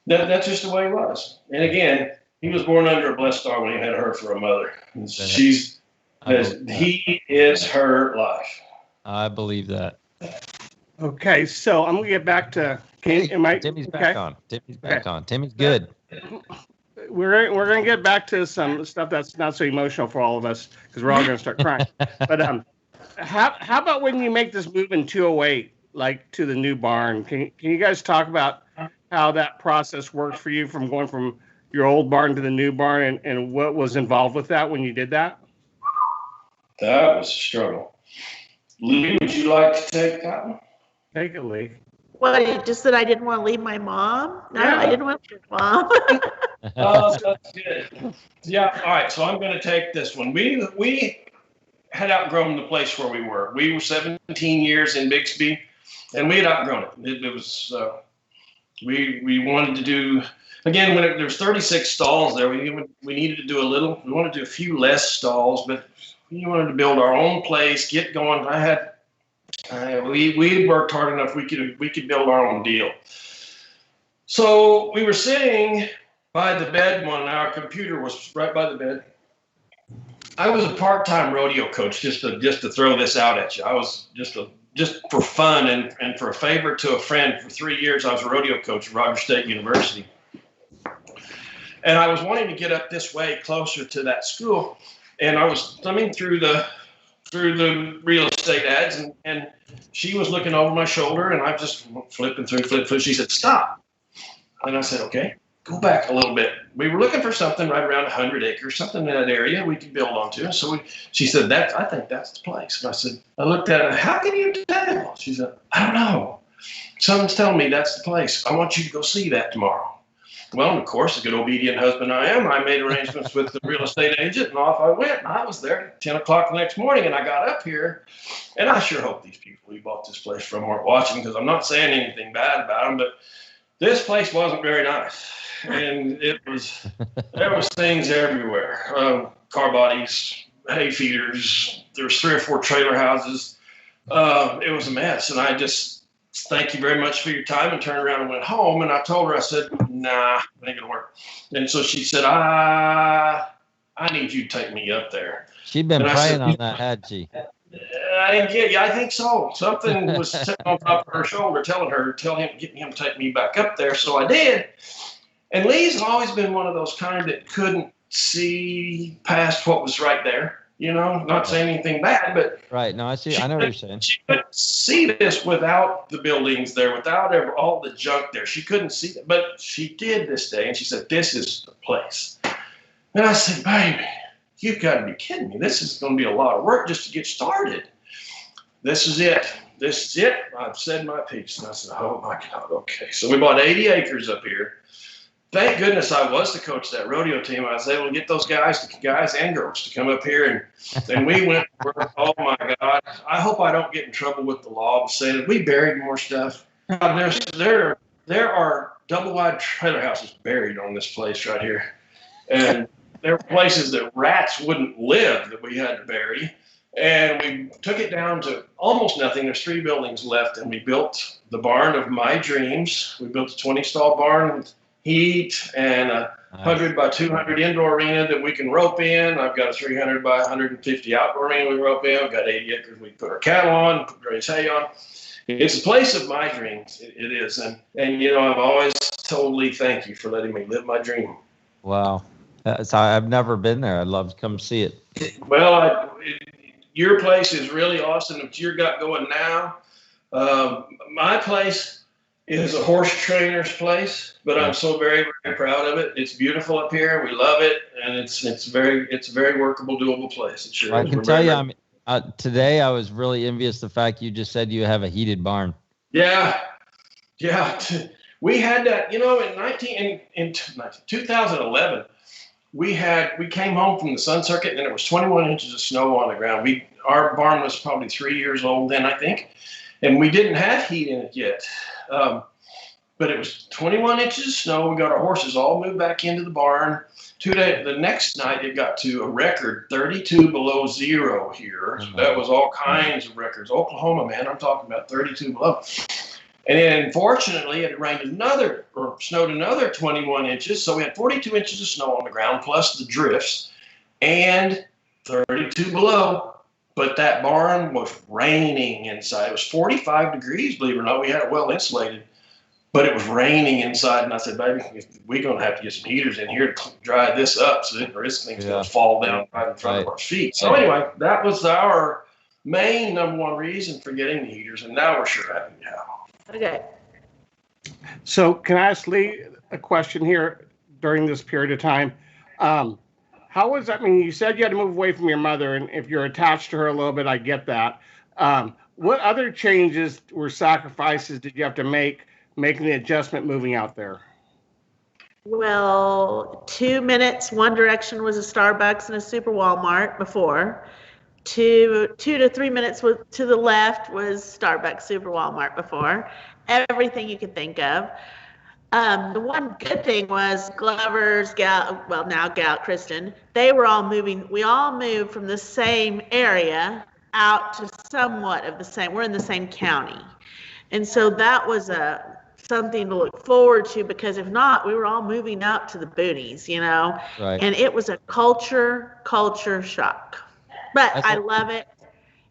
that's just the way he was. And again, he was born under a blessed star when he had her for a mother. He is her life. I believe that. Okay, so I'm gonna get back to. Timmy's back on. Timmy's back on. Timmy's good. We're gonna get back to some stuff that's not so emotional for all of us because we're all gonna start crying. But how about when you make this move in 208, like to the new barn? Can you guys talk about how that process worked for you from going from your old barn to the new barn and what was involved with that when you did that? That was a struggle. Leigh, would you like to take that one? Take it, Leigh. What, just that I didn't want to leave my mom? No, yeah. I didn't want to leave mom. That's good. Yeah, all right, so I'm going to take this one. We had outgrown the place where we were. We were 17 years in Bixby, and we had outgrown it. It was, we wanted to do, again, when there's 36 stalls there, we needed to do we wanted to do a few less stalls, but we wanted to build our own place, get going. We worked hard enough. We could build our own deal. So we were sitting by the bed one. Our computer was right by the bed. I was a part-time rodeo coach. Just to throw this out at you, I was just for fun and for a favor to a friend. For 3 years, I was a rodeo coach at Rogers State University, and I was wanting to get up this way closer to that school. And I was thumbing through the real estate ads, and she was looking over my shoulder, and I just flipping through. She said, "Stop." And I said, "Okay, go back a little bit." We were looking for something right around 100 acres, something in that area we could build onto. And so she said, I think that's the place. And I said, I looked at her, "How can you tell?" She said, "I don't know. Someone's telling me that's the place. I want you to go see that tomorrow." Well, and of course, a good obedient husband I am, I made arrangements with the real estate agent, and off I went. And I was there at 10 o'clock the next morning, and I got up here, and I sure hope these people we bought this place from weren't watching, because I'm not saying anything bad about them, but this place wasn't very nice. And there was things everywhere, car bodies, hay feeders. There was 3 or 4 trailer houses. It was a mess, and I just, "Thank you very much for your time," and turned around and went home. And I told her, I said, "Nah, it ain't gonna work." And so she said, I need you to take me up there. She'd been praying on that, had she? I think so. Something was sitting on top of her shoulder, telling him, get him to take me back up there. So I did. And Leigh's always been one of those kind that couldn't see past what was right there. Not saying anything bad, but right. No, I see. I know what you're saying. She couldn't see this without the buildings there, without all the junk there. She couldn't see it, but she did this day, and she said, "This is the place." And I said, "Baby, you've got to be kidding me. This is going to be a lot of work just to get started. This is it. This is it. I've said my piece." And I said, "Oh my God, okay." So we bought 80 acres up here. Thank goodness I was the coach of that rodeo team. I was able to get those guys and girls to come up here, and we went to work. Oh my God! I hope I don't get in trouble with the law saying that we buried more stuff. There are double-wide trailer houses buried on this place right here, and there were places that rats wouldn't live that we had to bury, and we took it down to almost nothing. There's 3 buildings left, and we built the barn of my dreams. We built a 20-stall barn with heat and a 100 by 200 indoor arena that we can rope in. I've got a 300 by 150 outdoor arena we rope in. I've got 80 acres we put our cattle on, graze hay on. It's a place of my dreams. It is. And I've always told Leigh, thank you for letting me live my dream. Wow. I've never been there. I'd love to come see it. Well, your place is really awesome that you got going now. My place, is a horse trainer's place, but I'm so very, very proud of it. It's beautiful up here. We love it, and it's a very workable, doable place. It sure I is. can tell you, today I was really envious the fact you just said you have a heated barn. Yeah. We had that, in 2011. We came home from the Sun Circuit, and there was 21 inches of snow on the ground. Our barn was probably 3 years old then, I think, and we didn't have heat in it yet. But it was 21 inches of snow. We got our horses all moved back into the barn. The next night, it got to a record 32 below zero here. So that was all kinds of records. Oklahoma, man, I'm talking about 32 below. And then, fortunately, it rained snowed another 21 inches. So we had 42 inches of snow on the ground, plus the drifts, and 32 below. But that barn was raining inside. It was 45 degrees, believe it or not. We had it well insulated, but it was raining inside. And I said, baby, we're going to have to get some heaters in here to dry this up, or this thing's going to fall down right in front of our feet. So anyway, that was our main number one reason for getting the heaters, and now we're sure having to have them. Okay. So can I ask Leigh a question here during this period of time? How was that? I mean, you said you had to move away from your mother, and if you're attached to her a little bit, I get that. What other changes or sacrifices did you have to making the adjustment moving out there? Well, 2 minutes, one direction was a Starbucks and a Super Walmart before. 2 to 3 minutes to the left was Starbucks, Super Walmart before. Everything you could think of. The one good thing was Glover's, now Kristen, they were all moving. We all moved from the same area out to somewhat of the same. We're in the same county. And so that was something to look forward to, because if not, we were all moving up to the boonies, Right. And it was a culture shock. But I love it.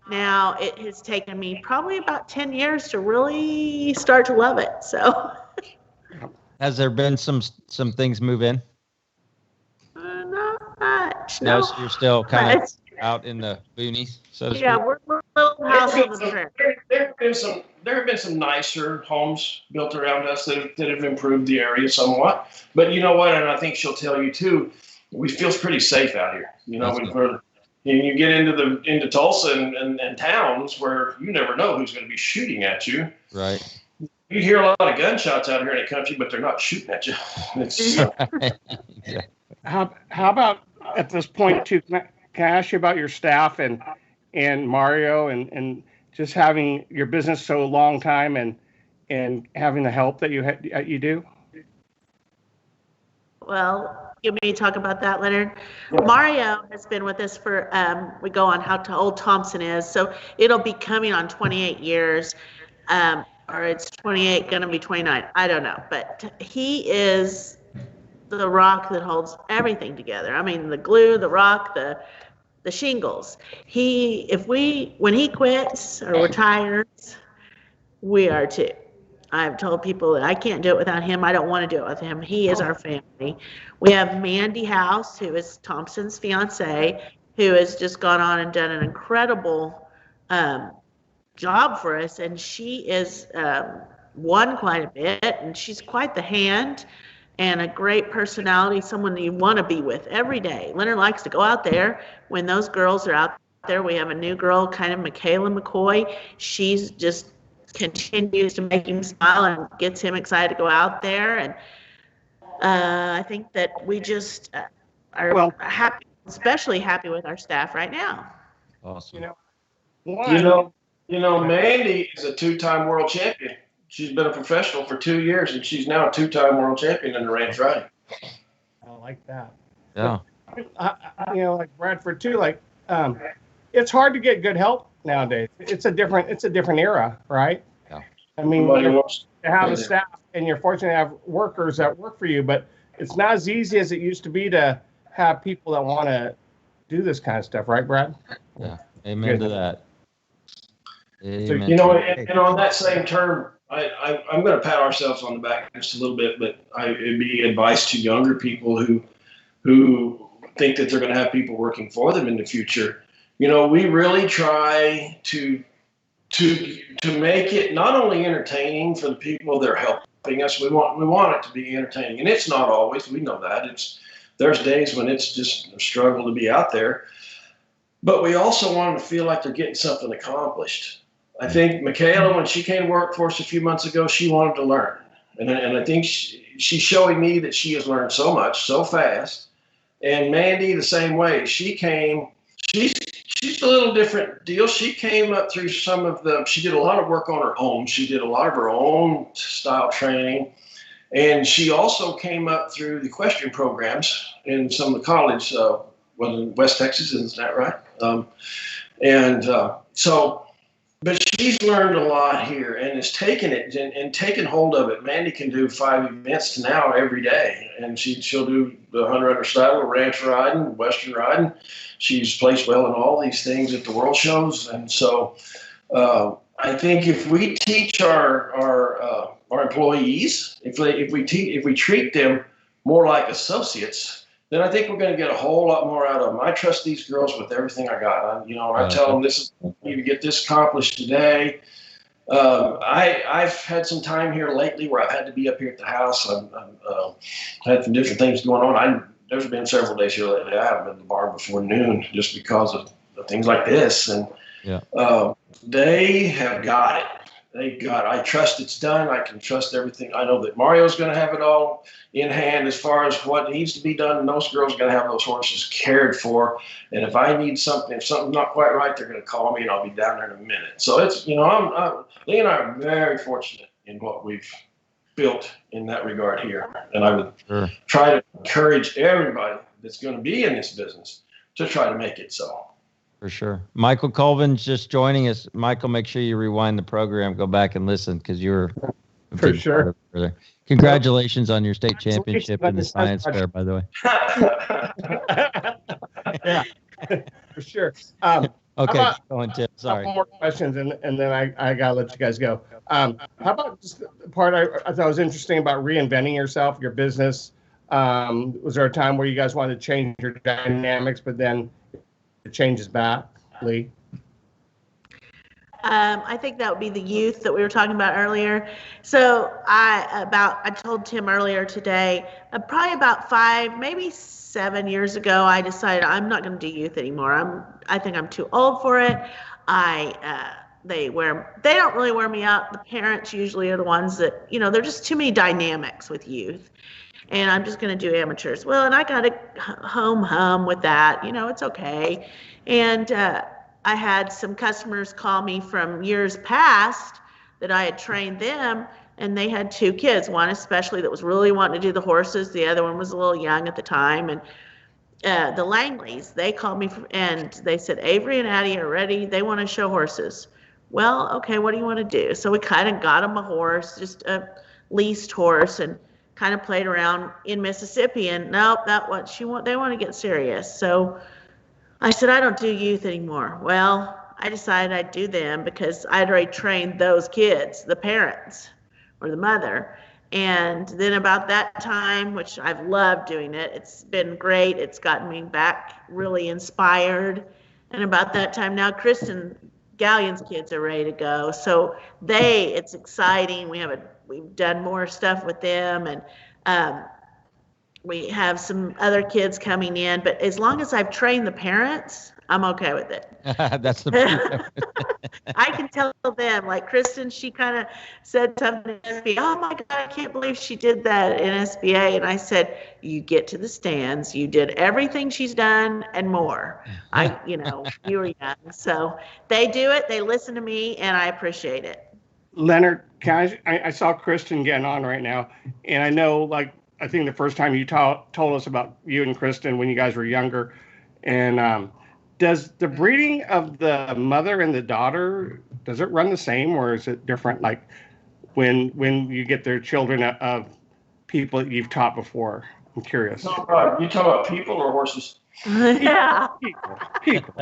Now it has taken me probably about 10 years to really start to love it. So Has there been some things move in? Not much. No, No, so you're still kind of out in the boonies, so to speak? yeah, we're a little house on the strip. There have been some nicer homes built around us that have improved the area somewhat. But you know what? And I think she'll tell you too. We feel pretty safe out here. You get into Tulsa and towns where you never know who's going to be shooting at you. Right. You hear a lot of gunshots out here in the country, but they're not shooting at you. Yeah. How about at this point too? Can I ask you about your staff and Mario and just having your business so long time and having the help that you do? Well, you want me to talk about that, Leonard? Mario has been with us for, we go on how old Thompson is, so it'll be coming on 28 years, or it's 28, gonna be 29, I don't know. But he is the rock that holds everything together. I mean, the glue, the rock, the shingles. When he quits or retires, we are too. I've told people that I can't do it without him. I don't want to do it with him. He is our family. We have Mandy House, who is Thompson's fiance, who has just gone on and done an incredible job for us. And she is won quite a bit, and she's quite the hand and a great personality, someone you want to be with every day. Leonard likes to go out there when those girls are out there. We have a new girl, kind of Michaela McCoy. She's just continues to make him smile and gets him excited to go out there. And I think that we just are happy, especially happy with our staff right now. Awesome. Mandy is a two-time world champion. She's been a professional for 2 years, and she's now a two-time world champion in the ranch riding. I like that. Yeah. Like Bradford too. It's hard to get good help nowadays. It's a different era, right? Yeah. I mean, you have a staff, and you're fortunate to have workers that work for you, but it's not as easy as it used to be to have people that want to do this kind of stuff, right, Brad? Yeah. Amen to that. Amen. And on that same term, I'm going to pat ourselves on the back just a little bit, but it'd be advice to younger people who think that they're going to have people working for them in the future. We really try to to make it not only entertaining for the people that are helping us. We want it to be entertaining, and it's not always. We know that there's days when it's just a struggle to be out there. But we also want them to feel like they're getting something accomplished. I think Michaela, when she came to work for us a few months ago, she wanted to learn. And I think she's showing me that she has learned so much, so fast. And Mandy, the same way. She came, she's a little different deal. She came up through she did a lot of work on her own. She did a lot of her own style training. And she also came up through the equestrian programs in some of the college, in West Texas, isn't that right? But she's learned a lot here and has taken it and taken hold of it. Mandy can do 5 events now every day, and she'll do the 100 saddle, ranch riding, western riding. She's placed well in all these things at the world shows, and so I think if we teach our employees, if we treat them more like associates, then I think we're going to get a whole lot more out of them. I trust these girls with everything I got. I tell them you need to get this accomplished today. I've had some time here lately where I've had to be up here at the house. I've had some different things going on. There's been several days here lately I haven't been in the barn before noon just because of things like this. And they have got it. I trust it's done. I can trust everything. I know that Mario's going to have it all in hand as far as what needs to be done. And those girls are going to have those horses cared for. And if I need something, if something's not quite right, they're going to call me and I'll be down there in a minute. So it's, Leigh and I are very fortunate in what we've built in that regard here. And I would try to encourage everybody that's going to be in this business to try to make it so. For sure. Michael Colvin's just joining us. Michael, make sure you rewind the program, go back and listen because you're for sure. Congratulations on your state championship in the science fair, by the way. Yeah, for sure. Okay, go on, Tim. Sorry. Couple more questions, and then I gotta let you guys go. How about just the part I thought was interesting about reinventing yourself, your business? Was there a time where you guys wanted to change your dynamics, but then it changes back, Leigh? I think that would be the youth that we were talking about earlier. So I told Tim earlier today, probably about 5, maybe 7 years ago, I decided I'm not going to do youth anymore. I think I'm too old for it. They don't really wear me out. The parents usually are the ones that, they're just too many dynamics with youth. And I'm just going to do amateurs. Well, and I got to hum with that. It's okay. And I had some customers call me from years past that I had trained them, and they had 2 kids, one especially that was really wanting to do the horses. The other one was a little young at the time. And the Langleys, they called me and they said, Avery and Addie are ready. They want to show horses. Well, okay, what do you want to do? So we kind of got them a horse, just a leased horse, and kind of played around in Mississippi, and nope, they want to get serious. So I said, I don't do youth anymore. Well, I decided I'd do them because I'd already trained those kids, the parents or the mother. And then about that time, which I've loved doing it, it's been great. It's gotten me back really inspired. And about that time now, Kristen Gallion's kids are ready to go. So it's exciting. We've done more stuff with them, and we have some other kids coming in. But as long as I've trained the parents, I'm okay with it. That's the I can tell them, like Kristen, she kind of said something in SBA. Oh my God, I can't believe she did that in SBA. And I said, you get to the stands. You did everything she's done and more. You were young. So they do it. They listen to me, and I appreciate it. Leonard, I saw Kristen getting on right now, and I know, I think the first time you told us about you and Kristen when you guys were younger, and does the breeding of the mother and the daughter, does it run the same, or is it different? Like when you get their children of people that you've taught before? I'm curious. You talking about people or horses? Yeah. People.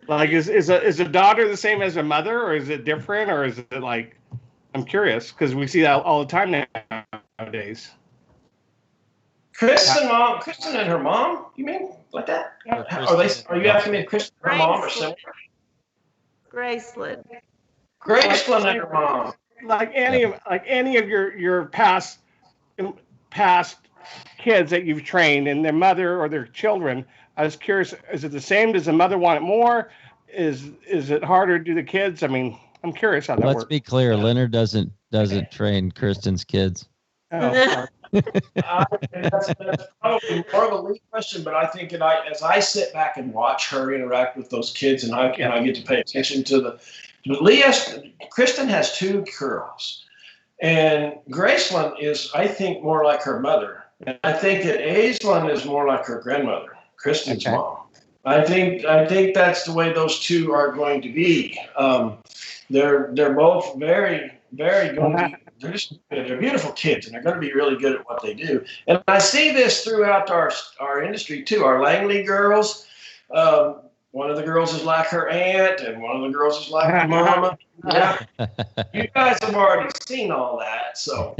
Like, is a daughter the same as a mother, or is it different, or is it like, I'm curious, because we see that all the time nowadays. Kristen and her mom, you mean like that? Are you asking me if Kristen and her mom are similar? Graceland. Graceland and her mom. Like any of your past kids that you've trained and their mother or their children, I was curious, is it the same? Does the mother want it more? Is it harder to do the kids? I mean, I'm curious how that works. Let's be clear, Leonard doesn't train Kristen's kids. Oh, That's probably more of a Leigh question, but I think as I sit back and watch her interact with those kids, and I get to pay attention to Kristen has 2 girls, and Graceland is, I think, more like her mother, and I think that Aislinn is more like her grandmother, Kristen's mom. I think that's the way those 2 are going to be. They're both very, very going to be. They're beautiful kids, and they're going to be really good at what they do. And I see this throughout our industry too. Our Langley girls, one of the girls is like her aunt, and one of the girls is like her mama. Yeah. You guys have already seen all that, so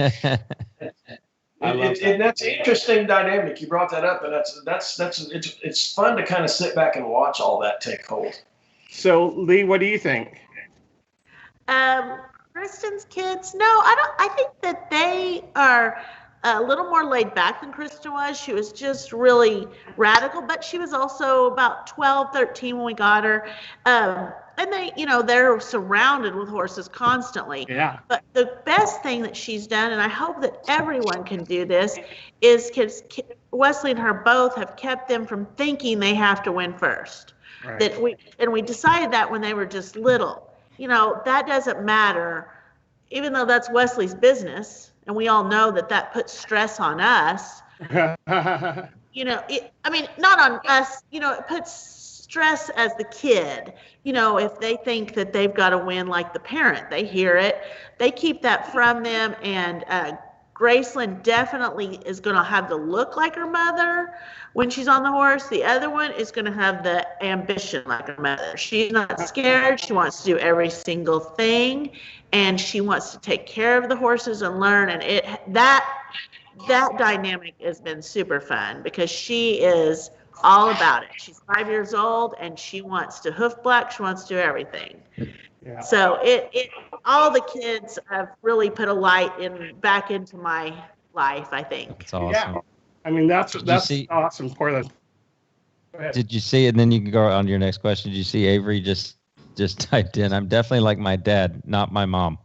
and that's an interesting dynamic. You brought that up, and it's fun to kind of sit back and watch all that take hold. So, Leigh, what do you think? Kristen's kids, no, I think that they are a little more laid back than Kristen was. She was just really radical, but she was also about 12, 13 when we got her. And they're surrounded with horses constantly. Yeah. But the best thing that she's done, and I hope that everyone can do this, is Wesley and her both have kept them from thinking they have to win first. Right. We decided that when they were just little. That doesn't matter, even though that's Wesley's business, and we all know that puts stress on us. Not on us, it puts stress as the kid. If they think that they've got to win like the parent, they hear it, they keep that from them, and Graceland definitely is going to have the look like her mother when she's on the horse. The other one is going to have the ambition like her mother. She's not scared. She wants to do every single thing, and she wants to take care of the horses and learn. And that dynamic has been super fun because she is all about it. She's 5 years old, and she wants to hoof black. She wants to do everything. Yeah. So all the kids have really put a light back into my life, I think. That's awesome. Yeah. I mean, that's awesome for them. Did you see, and then you can go on to your next question. Did you see Avery just typed in, I'm definitely like my dad, not my mom.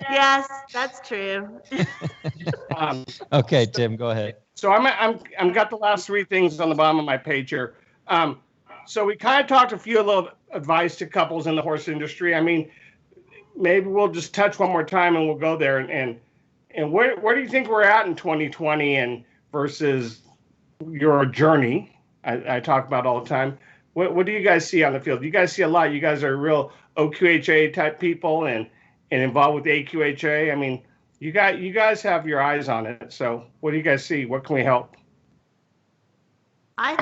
Yes, that's true. Okay, Tim, go ahead. So I'm got the last 3 things on the bottom of my page here. So we kind of talked a little advice to couples in the horse industry. I mean, maybe we'll just touch one more time and we'll go there. And where do you think we're at in 2020 and versus your journey? I talk about all the time. What do you guys see on the field? You guys see a lot. You guys are real OQHA type people and involved with the AQHA. I mean, you guys have your eyes on it. So what do you guys see? What can we help? I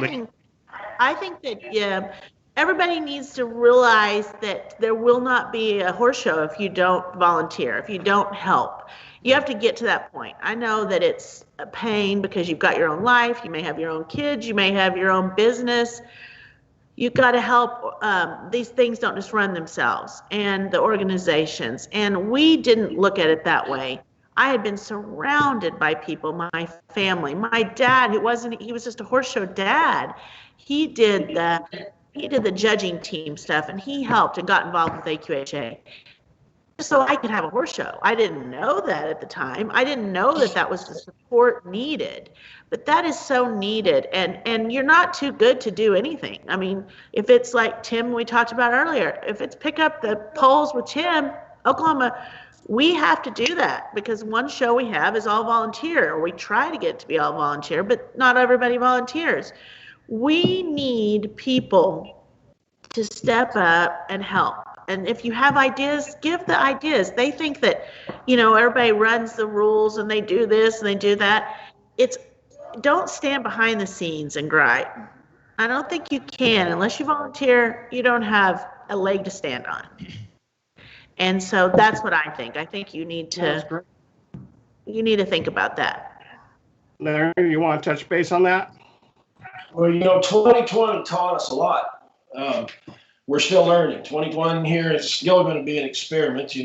think that everybody needs to realize that there will not be a horse show if you don't volunteer, if you don't help. You have to get to that point. I know that it's a pain because you've got your own life. You may have your own kids. You may have your own business. You've got to help. These things don't just run themselves, and the organizations. And we didn't look at it that way. I had been surrounded by people, my family, my dad, he was just a horse show dad. He did the judging team stuff, and he helped and got involved with AQHA so I could have a horse show. I didn't know that at the time. I didn't know that was the support needed, but that is so needed. And you're not too good to do anything. I mean, if it's like Tim, we talked about earlier, if it's pick up the poles with Tim, Oklahoma, we have to do that because one show we have is all volunteer, or we try to get it to be all volunteer, but not everybody volunteers. We need people to step up and help. And if you have ideas, give the ideas. They think that, everybody runs the rules and they do this and they do that. Don't stand behind the scenes and gripe. I don't think you can. Unless you volunteer, you don't have a leg to stand on. And so that's what I think. I think you need to think about that. Leonard, you want to touch base on that? Well, 2020 taught us a lot. we're still learning. 21 here is still going to be an experiment. You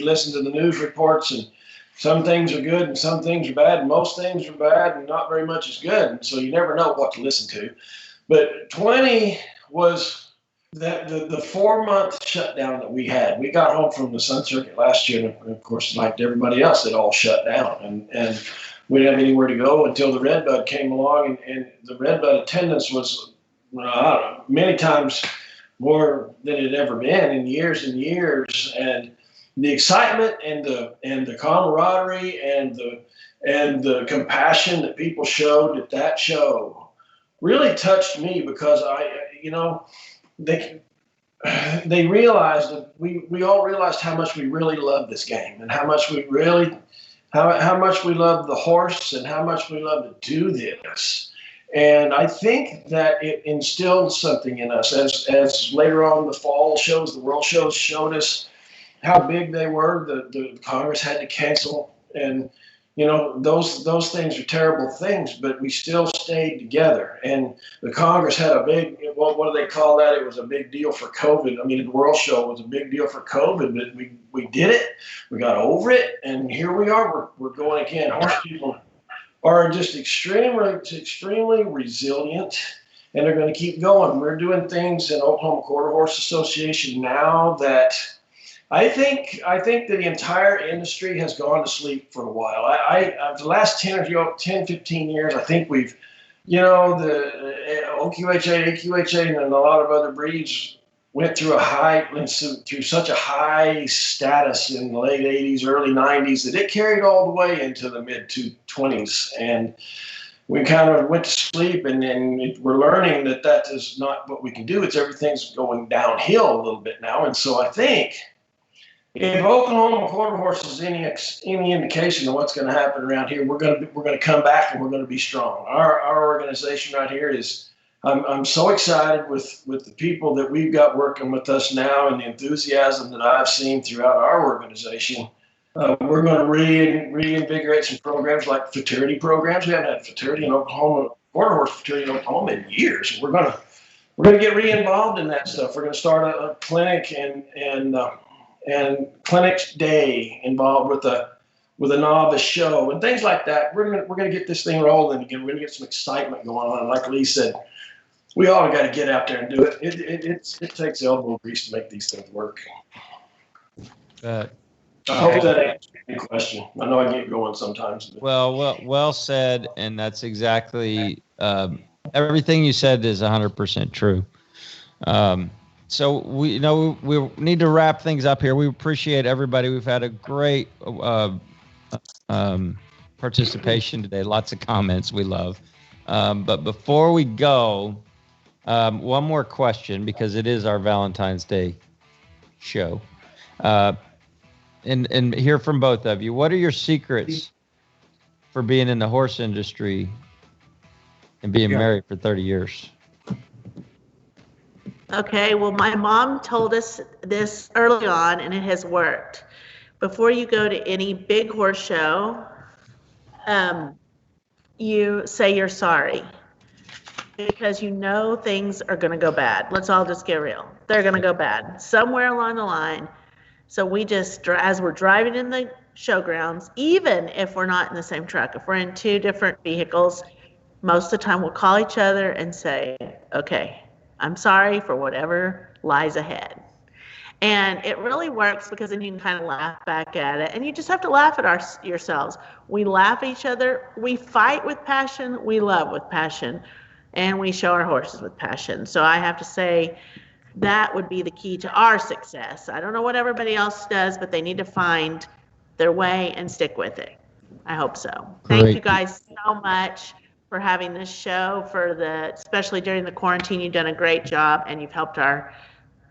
listen to the news reports, and some things are good and some things are bad. And most things are bad and not very much is good. And so you never know what to listen to. But 20 was the 4-month shutdown that we had. We got home from the Sun Circuit last year, and of course, like everybody else, it all shut down. And we didn't have anywhere to go until the Redbud came along, and the Redbud attendance was, I don't know, many times more than it had ever been in years and years. And the excitement and the camaraderie and the compassion that people showed at that show really touched me, because they realized that we all realized how much we really love this game, and how much we love the horse, and how much we love to do this. And I think that it instilled something in us as later on the fall shows, the world shows showed us how big they were. The Congress had to cancel, and those things are terrible things, but we still stayed together. And the Congress had a big, what do they call that? It was a big deal for COVID. I mean, the world show was a big deal for COVID, but we did it. We got over it, and here we are. We're going again. Horse people are just extremely resilient, and they're going to keep going. We're doing things in Oklahoma Quarter Horse Association now that I think that the entire industry has gone to sleep for a while. The last 10, 15 years, I think we've, the OQHA, AQHA, and a lot of other breeds went through such a high status in the late 80s, early 90s, that it carried all the way into the mid 20s. And we kind of went to sleep, and then we're learning that is not what we can do. Everything's going downhill a little bit now. And so I think if Oklahoma Quarter Horse is any indication of what's going to happen around here, we're going to come back, and we're going to be strong. Our organization right here is. I'm so excited with the people that we've got working with us now, and the enthusiasm that I've seen throughout our organization. We're going to reinvigorate some programs like fraternity programs. We haven't had fraternity in Oklahoma, quarter horse fraternity in Oklahoma in years. We're going to get re-involved in that stuff. We're going to start a clinic and clinics day involved with a novice show and things like that. We're going to get this thing rolling again. We're going to get some excitement going on. Like Leigh said, we all got to get out there and do it. It takes elbow grease to make these things work. I hope that answers your question. I know I get going sometimes. Well said, and that's exactly everything you said is 100% true. So we need to wrap things up here. We appreciate everybody. We've had a great participation today. Lots of comments we love. But before we go, one more question, because it is our Valentine's Day show. And hear from both of you. What are your secrets for being in the horse industry and being married for 30 years? Okay, well, my mom told us this early on, and it has worked. Before you go to any big horse show, you say you're sorry, because things are going to go bad. Let's all just get real. They're going to go bad somewhere along the line. So we just, as we're driving in the showgrounds, even if we're not in the same truck, if we're in two different vehicles, most of the time we'll call each other and say, okay, I'm sorry for whatever lies ahead. And it really works, because then you can kind of laugh back at it, and you just have to laugh at yourselves. We laugh at each other. We fight with passion. We love with passion, and we show our horses with passion. So I have to say that would be the key to our success. I don't know what everybody else does, but they need to find their way and stick with it. I hope so. Great. Thank you guys so much for having this show, especially during the quarantine. You've done a great job, and you've helped our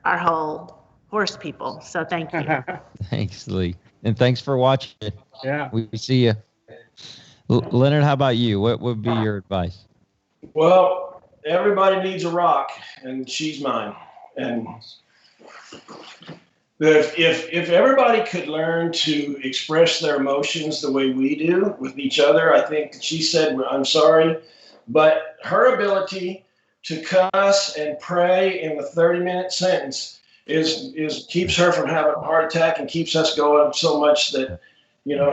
whole horse people. So thank you. Thanks, Leigh. And thanks for watching it. Yeah. We see you. Leonard, how about you? What would be your advice? Well, everybody needs a rock, and she's mine. And if everybody could learn to express their emotions the way we do with each other, I think she said, I'm sorry, but her ability to cuss and pray in the 30-minute sentence is keeps her from having a heart attack and keeps us going so much that,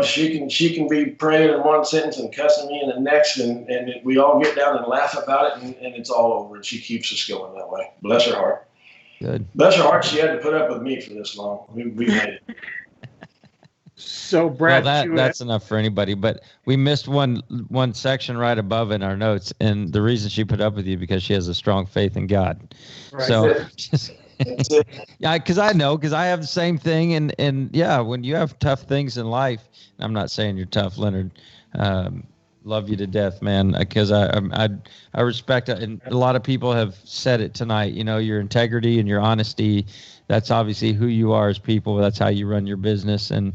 she can be praying in one sentence and cussing me in the next, and we all get down and laugh about it, and it's all over, and she keeps us going that way. Bless her heart. Good. Bless her heart, she had to put up with me for this long. We made it. So, Brad, that's enough for anybody. But we missed one section right above in our notes, and the reason she put up with you because she has a strong faith in God. Right. So, yeah, because I have the same thing, and yeah, when you have tough things in life, I'm not saying you're tough, Leonard. Love you to death, man, because I respect it, and a lot of people have said it tonight. Your integrity and your honesty. That's obviously who you are as people. That's how you run your business, and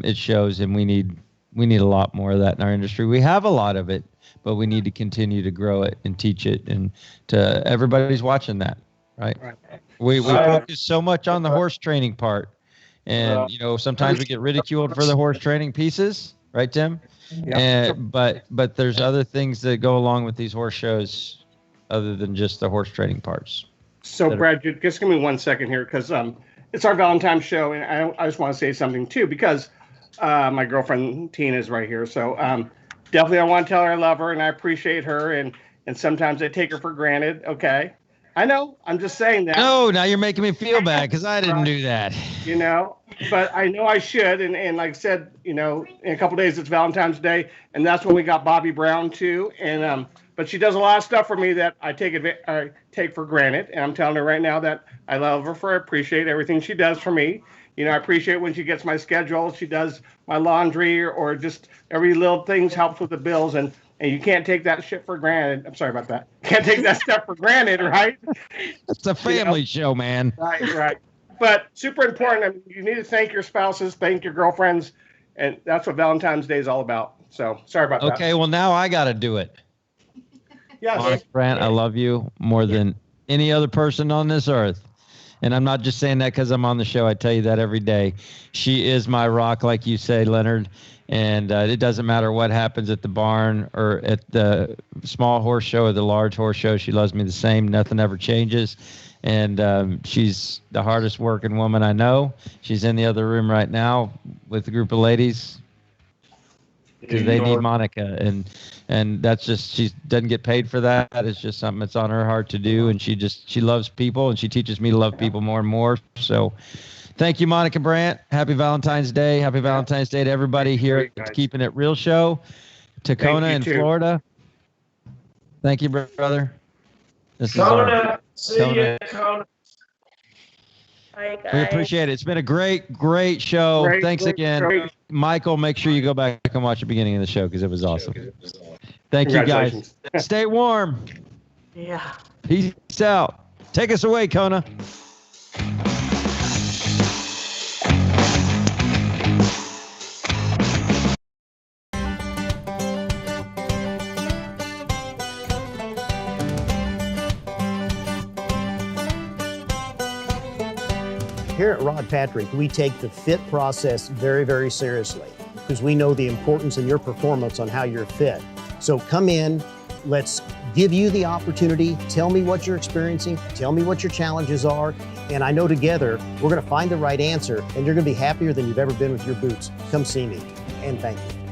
it shows. And we need a lot more of that in our industry. We have a lot of it, but we need to continue to grow it and teach it, and to everybody's watching that, right? We focus so much on the horse training part, and sometimes we get ridiculed for the horse training pieces, right, Tim? Yeah. But there's other things that go along with these horse shows, other than just the horse training parts. So, Brad, just give me 1 second here, because it's our Valentine's show, and I just want to say something too, because my girlfriend Tina is right here. So definitely I want to tell her I love her and I appreciate her, and sometimes I take her for granted. Okay, I know. I'm just saying that. No, now you're making me feel bad because I didn't do that. But I know I should, and like I said, in a couple days it's Valentine's Day, and that's when we got Bobby Brown too, and but she does a lot of stuff for me that I take for granted, and I'm telling her right now that I love her I appreciate everything she does for me. I appreciate when she gets my schedule, she does my laundry, or just every little thing helps with the bills, and you can't take that shit for granted. I'm sorry about that. You can't take that stuff for granted, right? It's a family show, man. Right. But super important. You need to thank your spouses, thank your girlfriends, and that's what Valentine's Day is all about. So sorry about that. Okay, well now I got to do it. Yes. Honest, Brant, I love you more than any other person on this earth. And I'm not just saying that because I'm on the show. I tell you that every day. She is my rock, like you say, Leonard. And it doesn't matter what happens at the barn or at the small horse show or the large horse show. She loves me the same. Nothing ever changes. And she's the hardest working woman I know. She's in the other room right now with a group of ladies because they need Monica. And that's just, she doesn't get paid for that. It's just something that's on her heart to do. And she loves people, and she teaches me to love people more and more. So thank you, Monica Brandt. Happy Valentine's Day. Happy Valentine's Day to everybody here at Keeping It Real Show. Tacona in Florida. Thank you, brother. This Kona. See you, Kona. Bye, guys. We appreciate it. It's been a great show. Thanks again. Great. Michael, make sure you go back and watch the beginning of the show because it was awesome. Thank you, guys. Stay warm. Yeah. Peace out. Take us away, Kona. Here at Rod Patrick, we take the fit process very, very seriously because we know the importance in your performance on how you're fit. So come in, let's give you the opportunity, tell me what you're experiencing, tell me what your challenges are, and I know together we're gonna find the right answer and you're gonna be happier than you've ever been with your boots. Come see me, and thank you.